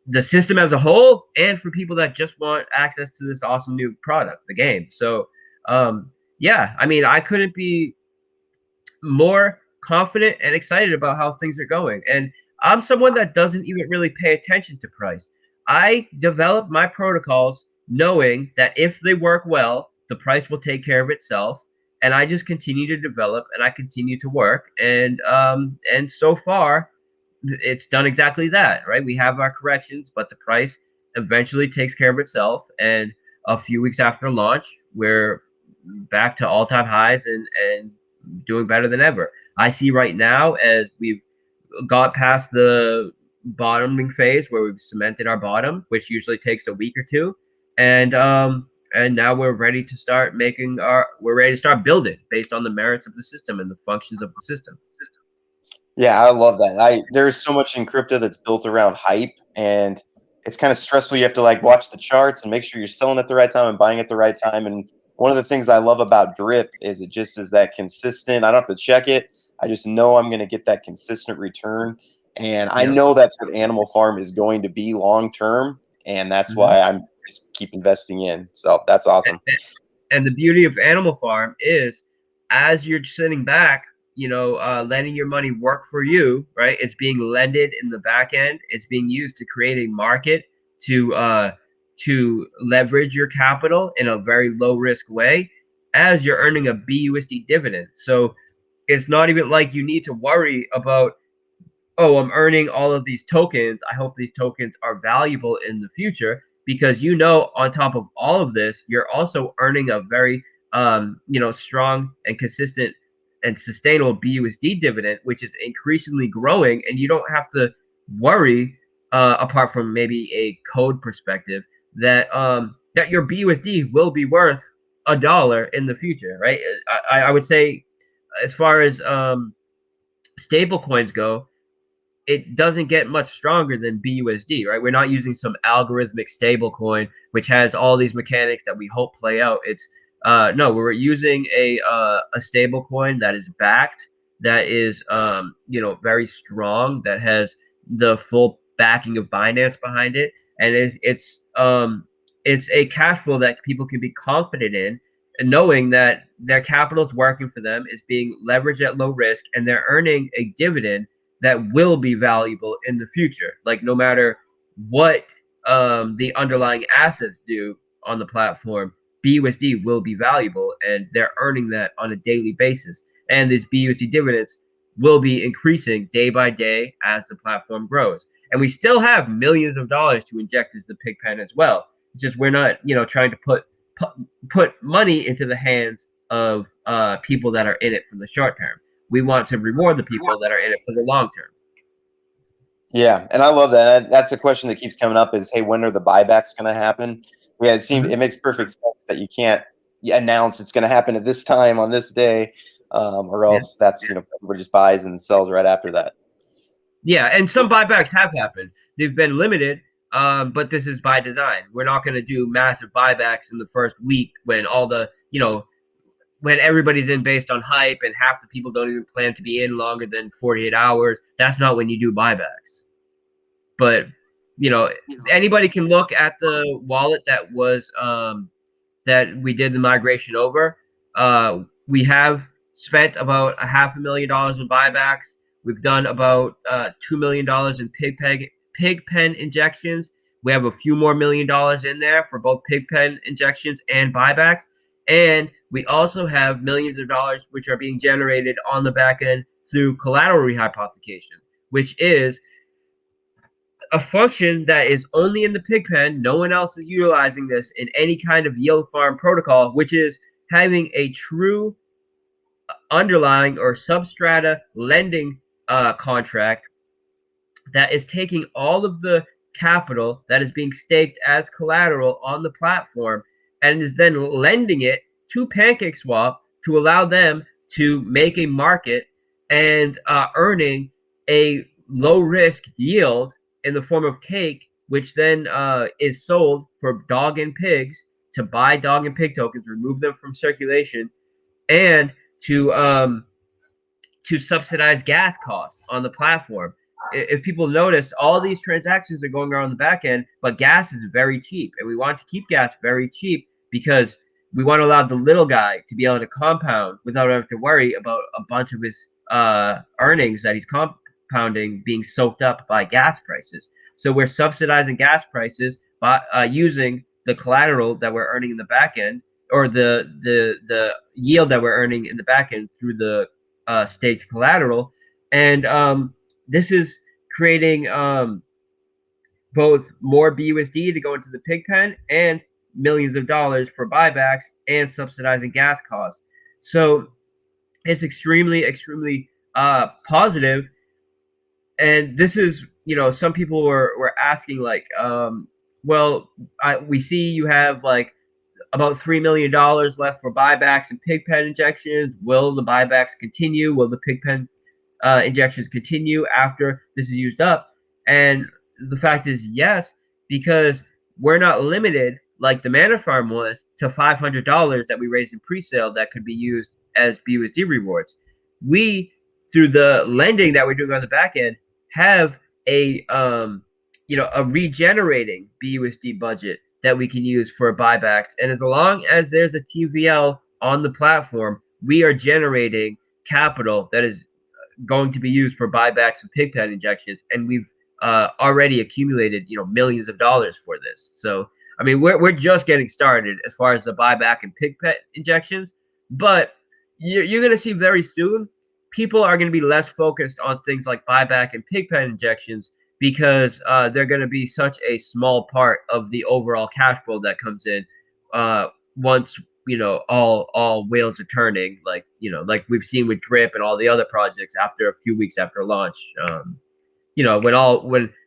the system as a whole, and for people that just want access to this awesome new product, the game. So yeah, I mean, I couldn't be more confident and excited about how things are going. And I'm someone that doesn't even really pay attention to price. I develop my protocols knowing that if they work well, the price will take care of itself. And I just continue to develop, and I continue to work. And so far, it's done exactly that, right? We have our corrections, but the price eventually takes care of itself. And a few weeks after launch, we're back to all-time highs and doing better than ever. I see right now, as we've got past the bottoming phase where we've cemented our bottom, which usually takes a week or two, and now we're ready to start building based on the merits of the system and the functions of the system. Yeah, I love that. There's so much in crypto that's built around hype, and it's kind of stressful. You have to watch the charts and make sure you're selling at the right time and buying at the right time. And one of the things I love about Drip is it just is that consistent. I don't have to check it. I just know I'm going to get that consistent return. And I know that's what Animal Farm is going to be long term. And that's why I'm just keep investing in. So that's awesome. And the beauty of Animal Farm is, as you're sitting back, letting your money work for you, right? It's being lended in the back end. It's being used to create a market to leverage your capital in a very low risk way, as you're earning a BUSD dividend. So it's not even like you need to worry about, oh, I'm earning all of these tokens. I hope these tokens are valuable in the future, because on top of all of this, you're also earning a very strong and consistent and sustainable BUSD dividend, which is increasingly growing, and you don't have to worry, apart from maybe a code perspective, that your BUSD will be worth $1 in the future, right? I would say, as far as stable coins go, it doesn't get much stronger than BUSD, right? We're not using some algorithmic stable coin which has all these mechanics that we hope play out. It's no, we're using a stable coin that is backed, that is very strong, that has the full backing of Binance behind it, and it's a cash flow that people can be confident in, and knowing that their capital is working for them, is being leveraged at low risk, and they're earning a dividend that will be valuable in the future. Like, no matter what the underlying assets do on the platform, BUSD will be valuable, and they're earning that on a daily basis. And these BUSD dividends will be increasing day by day as the platform grows. And we still have millions of dollars to inject into the Pigpen as well. It's just we're not, trying to put money into the hands of people that are in it for the short term. We want to reward the people that are in it for the long term. Yeah, and I love that. That's a question that keeps coming up: is, hey, when are the buybacks going to happen? Yeah, it makes perfect sense that you can't announce it's going to happen at this time on this day, or else that's everybody just buys and sells right after that. Yeah, and some buybacks have happened. They've been limited, but this is by design. We're not going to do massive buybacks in the first week when all the when everybody's in based on hype and half the people don't even plan to be in longer than 48 hours. That's not when you do buybacks. But anybody can look at the wallet that was that we did the migration over. We have spent about $500,000 in buybacks. We've done about $2 million in Pigpen injections. We have a few more $1 million in there for both Pigpen injections and buybacks. And we also have millions of dollars which are being generated on the back end through collateral rehypothecation, which is a function that is only in the Pigpen. No one else is utilizing this in any kind of yield farm protocol, which is having a true underlying or substrata lending contract that is taking all of the capital that is being staked as collateral on the platform and is then lending it to PancakeSwap to allow them to make a market and earning a low-risk yield in the form of cake, which then is sold for dog and pigs to buy dog and pig tokens, remove them from circulation, and to subsidize gas costs on the platform. If people notice, all these transactions are going around the back end, but gas is very cheap, and we want to keep gas very cheap because we want to allow the little guy to be able to compound without having to worry about a bunch of his earnings that he's compounding being soaked up by gas prices. So we're subsidizing gas prices by using the collateral that we're earning in the back end, or the yield that we're earning in the back end through the staked collateral. And this is creating both more BUSD to go into the Pigpen and millions of dollars for buybacks and subsidizing gas costs. So it's extremely, extremely positive. And this is, some people were asking, like, we see you have like about $3 million left for buybacks and Pigpen injections. Will the buybacks continue? Will the Pigpen injections continue after this is used up? And the fact is yes, because we're not limited like the Mana Farm was to $500 that we raised in pre-sale that could be used as BUSD rewards. We, through the lending that we're doing on the back end, have a regenerating BUSD budget that we can use for buybacks. And as long as there's a TVL on the platform, we are generating capital that is going to be used for buybacks and Pigpen injections. And we've already accumulated, millions of dollars for this. So, I mean, we're just getting started as far as the buyback and Pigpen injections, but you're going to see very soon, people are going to be less focused on things like buyback and Pigpen injections because they're going to be such a small part of the overall cash flow that comes in once all wheels are turning, like like we've seen with Drip and all the other projects after a few weeks after launch.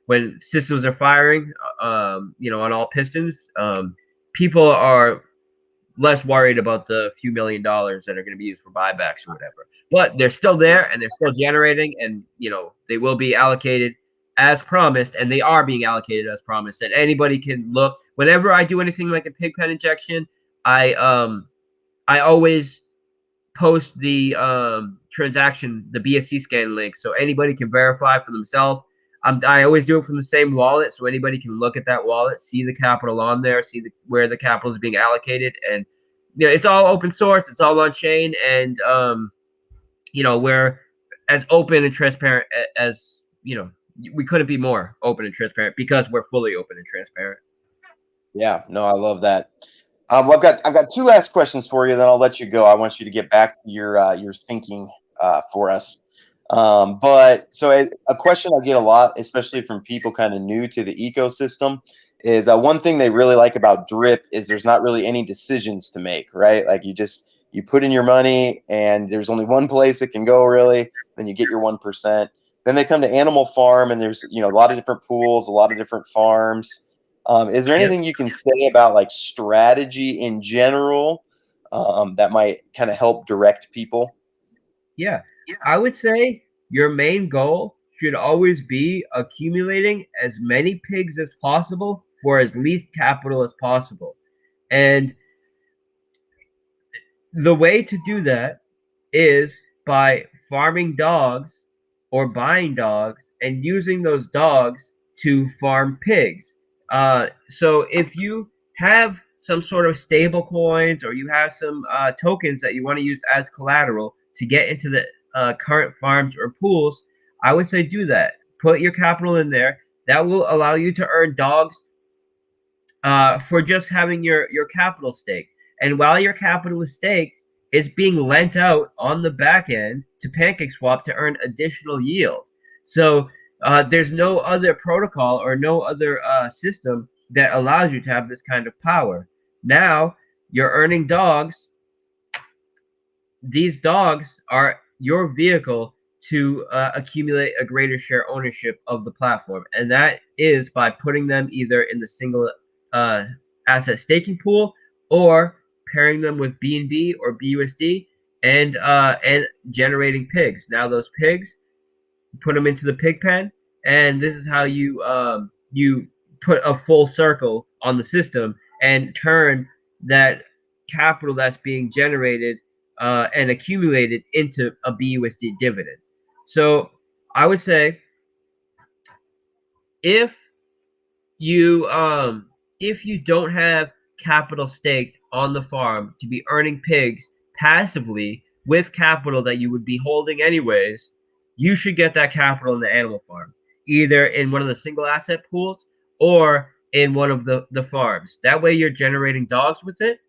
When systems are firing, on all pistons, people are less worried about the few $1 million that are going to be used for buybacks or whatever. But they're still there and they're still generating, and they will be allocated as promised, and they are being allocated as promised. And anybody can look whenever I do anything like a pigpen injection. I always post the transaction, the BSC scan link, so anybody can verify for themselves. I always do it from the same wallet, so anybody can look at that wallet, see the capital on there, see where the capital is being allocated, and it's all open source, it's all on chain, and we're as open and transparent as we couldn't be more open and transparent because we're fully open and transparent. Yeah, no, I love that. I've got two last questions for you, then I'll let you go. I want you to get back to your thinking for us. But so a question I get a lot, especially from people kind of new to the ecosystem, is one thing they really like about Drip is there's not really any decisions to make, right? Like you put in your money and there's only one place it can go really, then you get your 1%. Then they come to Animal Farm and there's a lot of different pools, a lot of different farms. Is there anything you can say about like strategy in general that might kind of help direct people? Yeah, I would say your main goal should always be accumulating as many pigs as possible for as least capital as possible. And the way to do that is by farming dogs or buying dogs and using those dogs to farm pigs. So if you have some sort of stable coins or you have some tokens that you want to use as collateral to get into the current farms or pools, I would say do that. Put your capital in there. That will allow you to earn dogs for just having your capital staked. And while your capital is staked, it's being lent out on the back end to PancakeSwap to earn additional yield. So there's no other protocol or no other system that allows you to have this kind of power. Now you're earning dogs. These dogs are your vehicle to accumulate a greater share ownership of the platform. And that is by putting them either in the single asset staking pool or pairing them with BNB or BUSD and generating pigs. Now those pigs, put them into the pig pen, and this is how you put a full circle on the system and turn that capital that's being generated and accumulated into a BUSD dividend. So I would say if you don't have capital staked on the farm to be earning pigs passively with capital that you would be holding anyways, you should get that capital in the Animal Farm, either in one of the single asset pools or in one of the farms. That way you're generating dogs with it,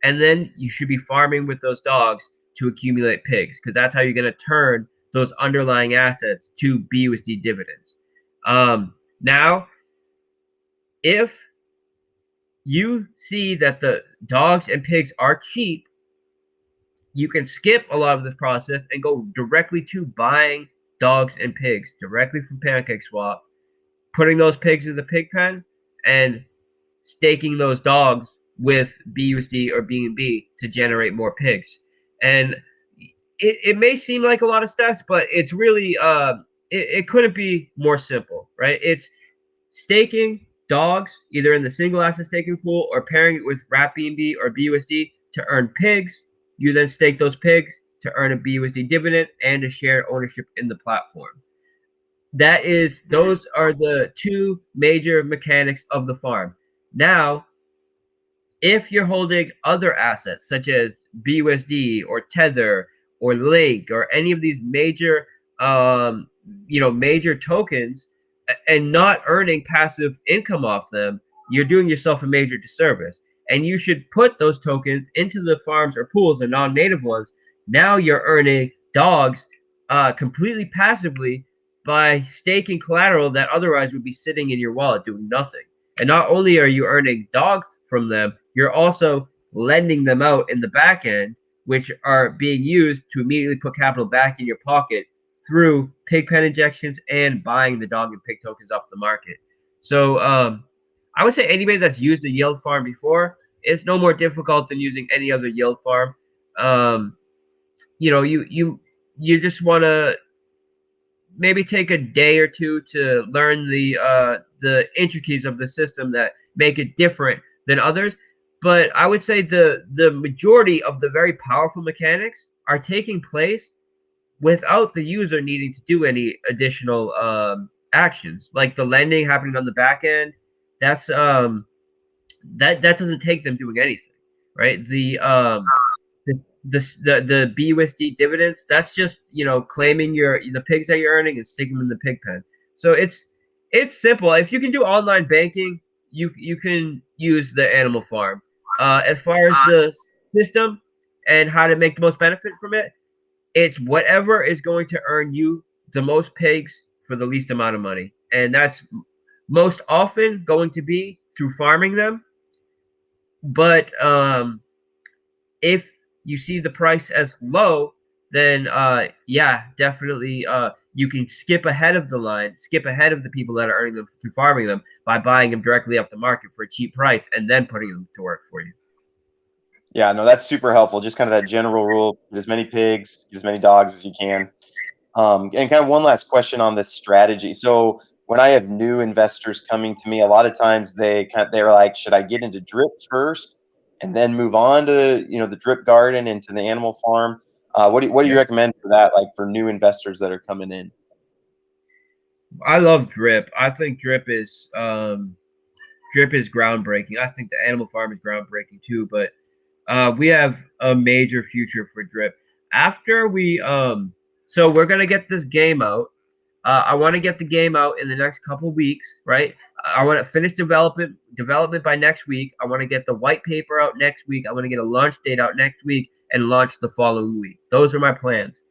and then you should be farming with those dogs to accumulate pigs, because that's how you're going to turn those underlying assets to BUSD dividends. Now, if you see that the dogs and pigs are cheap, you can skip a lot of this process and go directly to buying dogs and pigs directly from PancakeSwap, putting those pigs in the pig pen, and staking those dogs with BUSD or BNB to generate more pigs. And it may seem like a lot of steps, but it's really it couldn't be more simple, right? It's staking dogs either in the single asset staking pool or pairing it with wrap BNB or BUSD to earn pigs. You then stake those pigs to earn a BUSD dividend and a share ownership in the platform. Those are the two major mechanics of the farm. Now, if you're holding other assets such as BUSD or Tether or Link or any of these major major tokens and not earning passive income off them, you're doing yourself a major disservice. And you should put those tokens into the farms or pools, the non-native ones. Now you're earning dogs completely passively by staking collateral that otherwise would be sitting in your wallet doing nothing. And not only are you earning dogs from them, you're also lending them out in the back end, which are being used to immediately put capital back in your pocket through pig pen injections and buying the dog and pig tokens off the market. So I would say anybody that's used a yield farm before, it's no more difficult than using any other yield farm. You just want to maybe take a day or two to learn the intricacies of the system that make it different than others. But I would say the majority of the very powerful mechanics are taking place without the user needing to do any additional actions, like the lending happening on the back end. That's that doesn't take them doing anything, right? The BUSD dividends, that's just claiming the pigs that you're earning and sticking them in the pig pen. So it's simple. If you can do online banking, you can use the animal farm. As far as the system and how to make the most benefit from it, it's whatever is going to earn you the most pigs for the least amount of money, and that's most often going to be through farming them. But if you see the price as low, then definitely you can skip ahead of the line, skip ahead of the people that are earning them through farming them by buying them directly off the market for a cheap price and then putting them to work for you. Yeah, no, that's super helpful. Just kind of that general rule: get as many pigs, get as many dogs as you can. And kind of one last question on this strategy. So when I have new investors coming to me, a lot of times they're like, should I get into drip first and then move on to the drip garden into the animal farm? What do you recommend for that, like for new investors that are coming in? I love drip. I think drip is groundbreaking. I think the animal farm is groundbreaking too. But we have a major future for drip. After we so we're gonna get this game out. I want to get the game out in the next couple weeks, right? I want to finish development by next week. I want to get the white paper out next week. I want to get a launch date out next week and launch the following week. Those are my plans.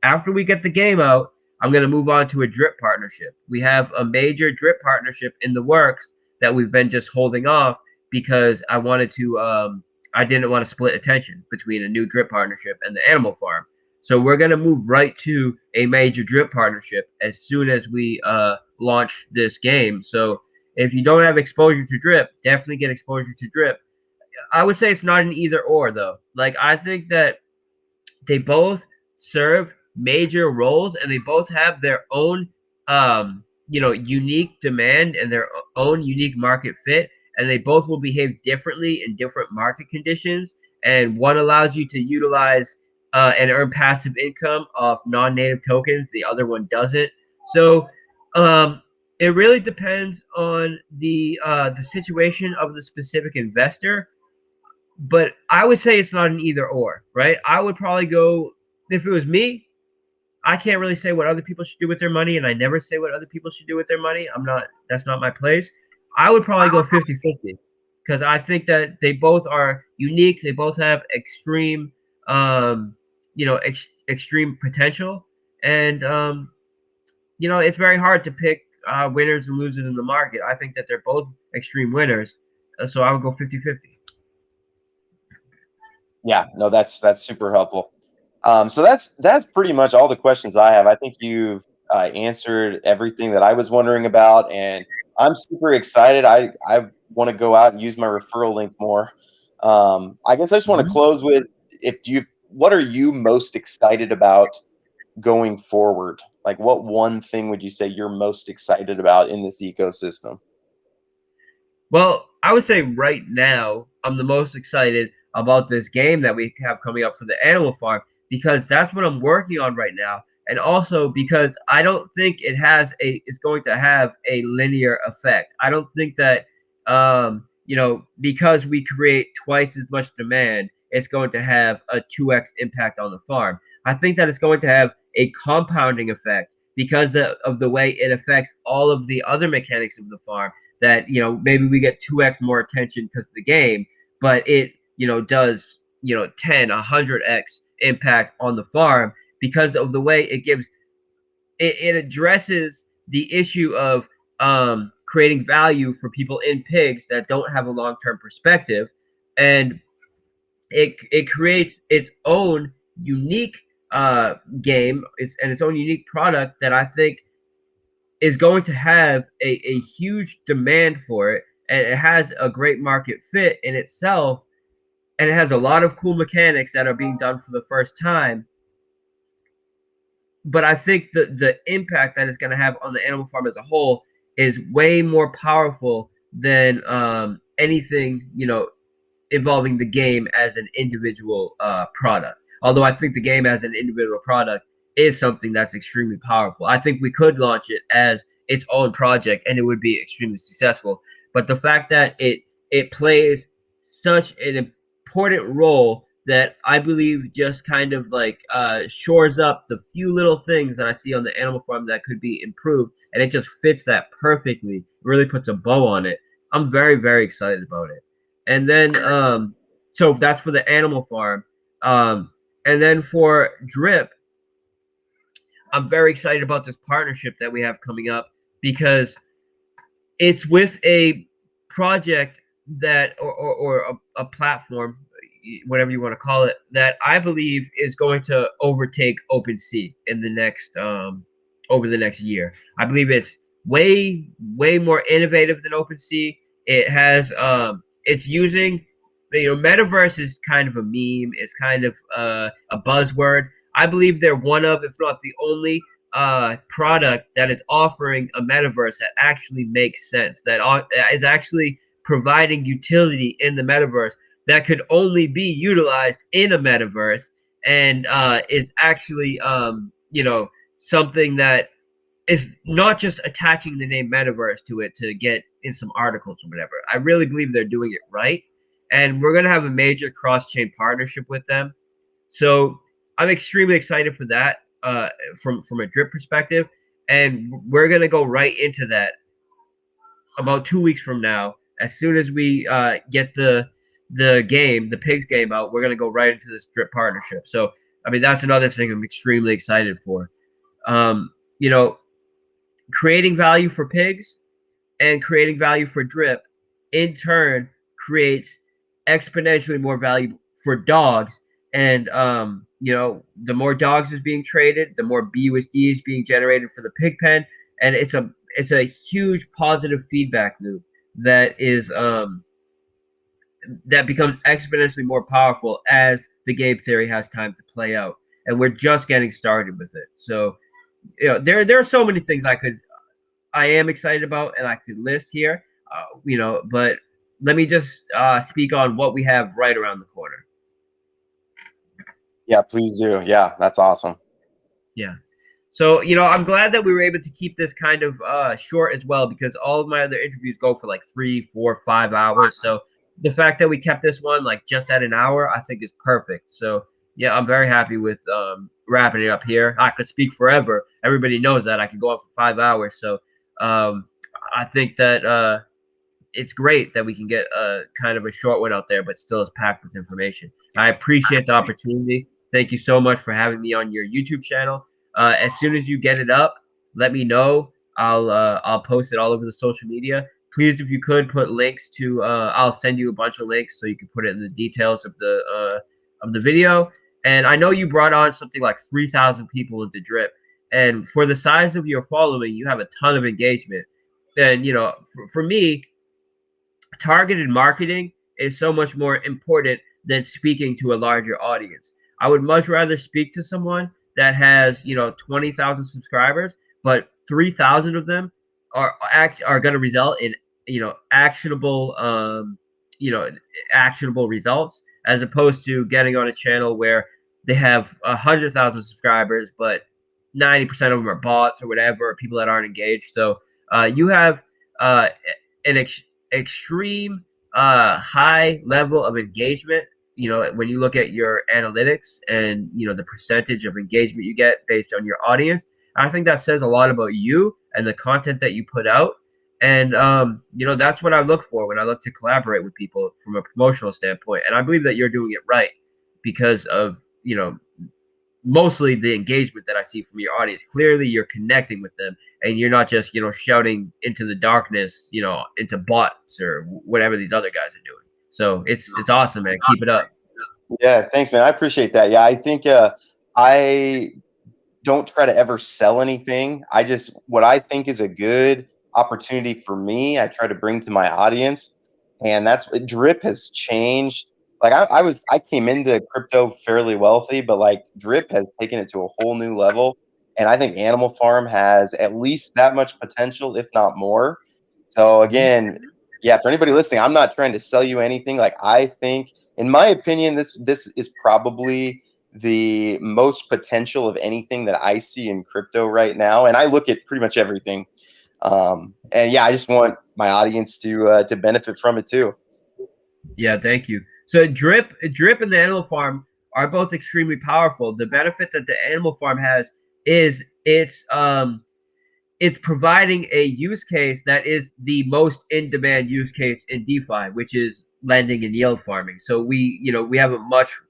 After we get the game out, I'm going to move on to a drip partnership. We have a major drip partnership in the works that we've been just holding off because I didn't want to split attention between a new drip partnership and the animal farm. So we're going to move right to a major drip partnership as soon as we launch this game. So if you don't have exposure to drip, definitely get exposure to drip. I would say it's not an either or, though. Like, I think that they both serve major roles and they both have their own unique demand and their own unique market fit, and they both will behave differently in different market conditions. And one allows you to utilize and earn passive income off non-native tokens. The other one doesn't. So it really depends on the situation of the specific investor. But I would say it's not an either or, right? I would probably go, if it was me, I can't really say what other people should do with their money, and I never say what other people should do with their money. That's not my place. I would probably go 50-50 because I think that they both are unique. They both have extreme extreme potential, and it's very hard to pick winners and losers in the market. I think that they're both extreme winners, so I would go 50-50. Yeah, no, that's super helpful. So that's pretty much all the questions I have. I think you've answered everything that I was wondering about, and I'm super excited. I want to go out and use my referral link more. I guess I just want to close with, what are you most excited about going forward? Like, what one thing would you say you're most excited about in this ecosystem? Well, I would say right now I'm the most excited about this game that we have coming up for the animal farm, because that's what I'm working on right now. And also because I don't think it's going to have a linear effect. I don't think that, because we create twice as much demand, it's going to have a 2x impact on the farm. I think that it's going to have a compounding effect because of the way it affects all of the other mechanics of the farm, that, maybe we get 2x more attention because of the game, but it, does, 10, 100x impact on the farm because of the way it it addresses the issue of creating value for people in pigs that don't have a long-term perspective, and it creates its own unique game and its own unique product that I think is going to have a huge demand for it, and it has a great market fit in itself, and it has a lot of cool mechanics that are being done for the first time. But I think the impact that it's going to have on the animal farm as a whole is way more powerful than anything, involving the game as an individual product. Although I think the game as an individual product is something that's extremely powerful. I think we could launch it as its own project and it would be extremely successful. But the fact that it plays such an important role that I believe just kind of like shores up the few little things that I see on the animal farm that could be improved, and it just fits that perfectly, really puts a bow on it. I'm very, very excited about it. And then, so that's for the animal farm. And then for Drip, I'm very excited about this partnership that we have coming up because it's with a project that, or a platform, whatever you want to call it, that I believe is going to overtake OpenSea in the next, over the next year. I believe it's way, way more innovative than OpenSea. It has, it's using, metaverse is kind of a meme. It's kind of a buzzword. I believe they're one of, if not the only, product that is offering a metaverse that actually makes sense, that is actually providing utility in the metaverse that could only be utilized in a metaverse, and is actually, something that is not just attaching the name metaverse to it to get in some articles or whatever. I really believe they're doing it right, and we're going to have a major cross-chain partnership with them. So I'm extremely excited for that, from a Drip perspective, and we're going to go right into that about 2 weeks from now. As soon as we get the pigs game out, we're going to go right into this Drip partnership. So I mean, that's another thing I'm extremely excited for. You know, creating value for pigs and creating value for Drip in turn creates exponentially more value for dogs. And the more dogs is being traded, the more BUSD is being generated for the pig pen, and it's a huge positive feedback loop that is that becomes exponentially more powerful as the game theory has time to play out. And we're just getting started with it. So there are so many things I am excited about and I could list here, but let me just speak on what we have right around the corner. Yeah, please do. Yeah, that's awesome. Yeah. So, I'm glad that we were able to keep this kind of short as well, because all of my other interviews go for like 3, 4, 5 hours. So the fact that we kept this one like just at an hour, I think is perfect. So yeah, I'm very happy with wrapping it up here. I could speak forever. Everybody knows that I could go on for 5 hours. So I think that it's great that we can get kind of a short one out there, but still is packed with information. I appreciate the opportunity. Thank you so much for having me on your YouTube channel. As soon as you get it up, let me know. I'll post it all over the social media. Please, if you could, put links to. I'll send you a bunch of links so you can put it in the details of the video. And I know you brought on something like 3,000 people into Drip, and for the size of your following, you have a ton of engagement. And for me, targeted marketing is so much more important than speaking to a larger audience. I would much rather speak to someone that has 20,000 subscribers, but 3,000 of them are going to result in actionable actionable results, as opposed to getting on a channel where they have 100,000 subscribers, but 90% of them are bots or whatever, or people that aren't engaged. So you have an extreme high level of engagement. When you look at your analytics and the percentage of engagement you get based on your audience, I think that says a lot about you and the content that you put out. And that's what I look for when I look to collaborate with people from a promotional standpoint. And I believe that you're doing it right because of mostly the engagement that I see from your audience. Clearly, you're connecting with them, and you're not just shouting into the darkness, into bots or whatever these other guys are doing. So it's awesome, man. Keep it up. Yeah, thanks, man. I appreciate that. Yeah, I think I don't try to ever sell anything. I just what I think is a good opportunity for me, I try to bring to my audience, and that's what Drip has changed. Like I came into crypto fairly wealthy, but like Drip has taken it to a whole new level, and I think Animal Farm has at least that much potential, if not more. So Mhm. again, yeah, for anybody listening, I'm not trying to sell you anything. Like I think, in my opinion, this is probably the most potential of anything that I see in crypto right now. And I look at pretty much everything. And yeah, I just want my audience to benefit from it too. Yeah, thank you. So drip, and the animal farm are both extremely powerful. The benefit that the animal farm has is it's providing a use case that is the most in demand use case in DeFi, which is lending and yield farming. So we have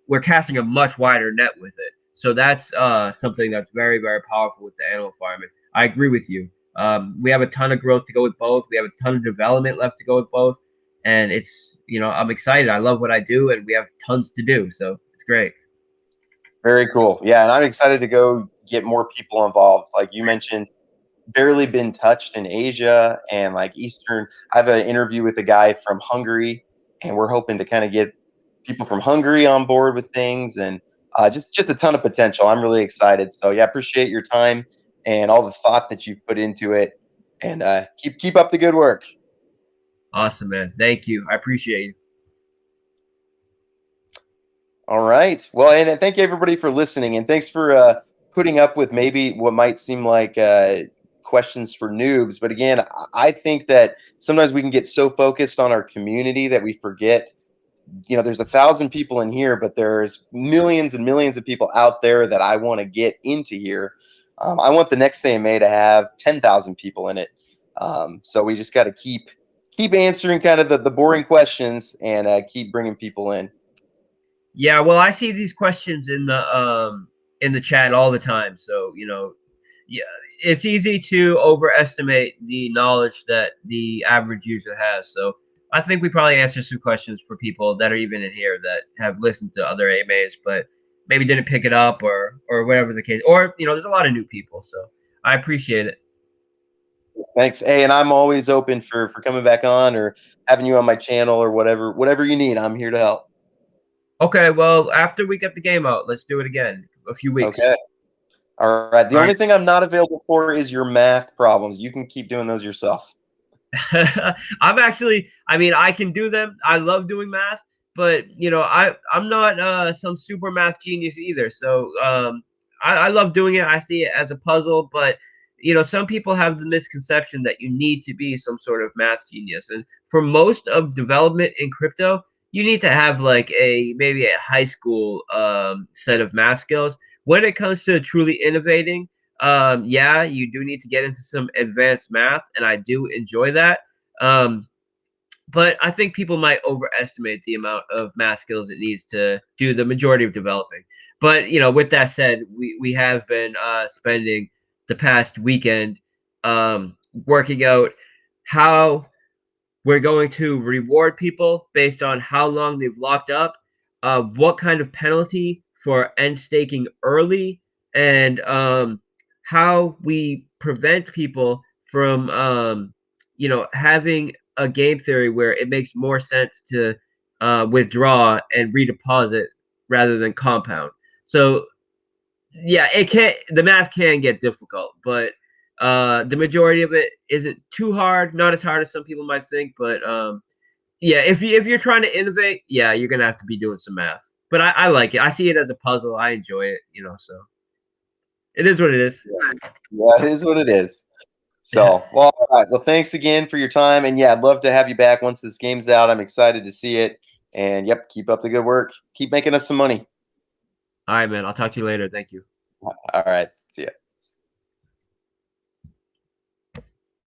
we're casting a much wider net with it. So that's something that's very, very powerful with the animal farming. I agree with you. We have a ton of growth to go with both. We have a ton of development left to go with both, and I'm excited. I love what I do, and we have tons to do. So it's great. Very cool. Yeah, and I'm excited to go get more people involved. Like you mentioned, barely been touched in Asia and like Eastern. I have an interview with a guy from Hungary, and we're hoping to kind of get people from Hungary on board with things, and just a ton of potential. I'm really excited. So yeah, appreciate your time and all the thought that you've put into it, and keep up the good work. Awesome, man. Thank you. I appreciate you. All right. Well, and thank you everybody for listening, and thanks for putting up with maybe what might seem like questions for noobs. But again, I think that sometimes we can get so focused on our community that we forget. There's 1,000 people in here, but there's millions and millions of people out there that I want to get into here. I want the next AMA to have 10,000 people in it. So we just got to keep answering kind of the boring questions and keep bringing people in. Yeah, well, I see these questions in the chat all the time. So, yeah, it's easy to overestimate the knowledge that the average user has. So, I think we probably answered some questions for people that are even in here that have listened to other AMAs, but maybe didn't pick it up or whatever the case. Or, there's a lot of new people. So, I appreciate it. Thanks. Hey, and I'm always open for coming back on or having you on my channel or whatever you need. I'm here to help. Okay, well, after we get the game out, let's do it again. A few weeks. Okay. All right. The All only right. thing I'm not available for is your math problems. You can keep doing those yourself. I can do them. I love doing math, but I'm not some super math genius either. So I love doing it. I see it as a puzzle, but some people have the misconception that you need to be some sort of math genius. And for most of development in crypto, you need to have like maybe a high school set of math skills. When it comes to truly innovating, yeah, you do need to get into some advanced math, and I do enjoy that. Um, but I think people might overestimate the amount of math skills it needs to do the majority of developing. But with that said, we have been spending the past weekend working out how we're going to reward people based on how long they've locked up, what kind of penalty for end staking early, and how we prevent people from, having a game theory where it makes more sense to withdraw and redeposit rather than compound. So yeah, the math can get difficult, but the majority of it isn't too hard, not as hard as some people might think, but yeah, if you're trying to innovate, yeah, you're gonna have to be doing some math. But I like it. I see it as a puzzle. I enjoy it, so it is what it is. Yeah, it is what it is. So, well, all right. Well, thanks again for your time. And yeah, I'd love to have you back once this game's out. I'm excited to see it. And yep, keep up the good work. Keep making us some money. All right, man. I'll talk to you later. Thank you. All right. See ya.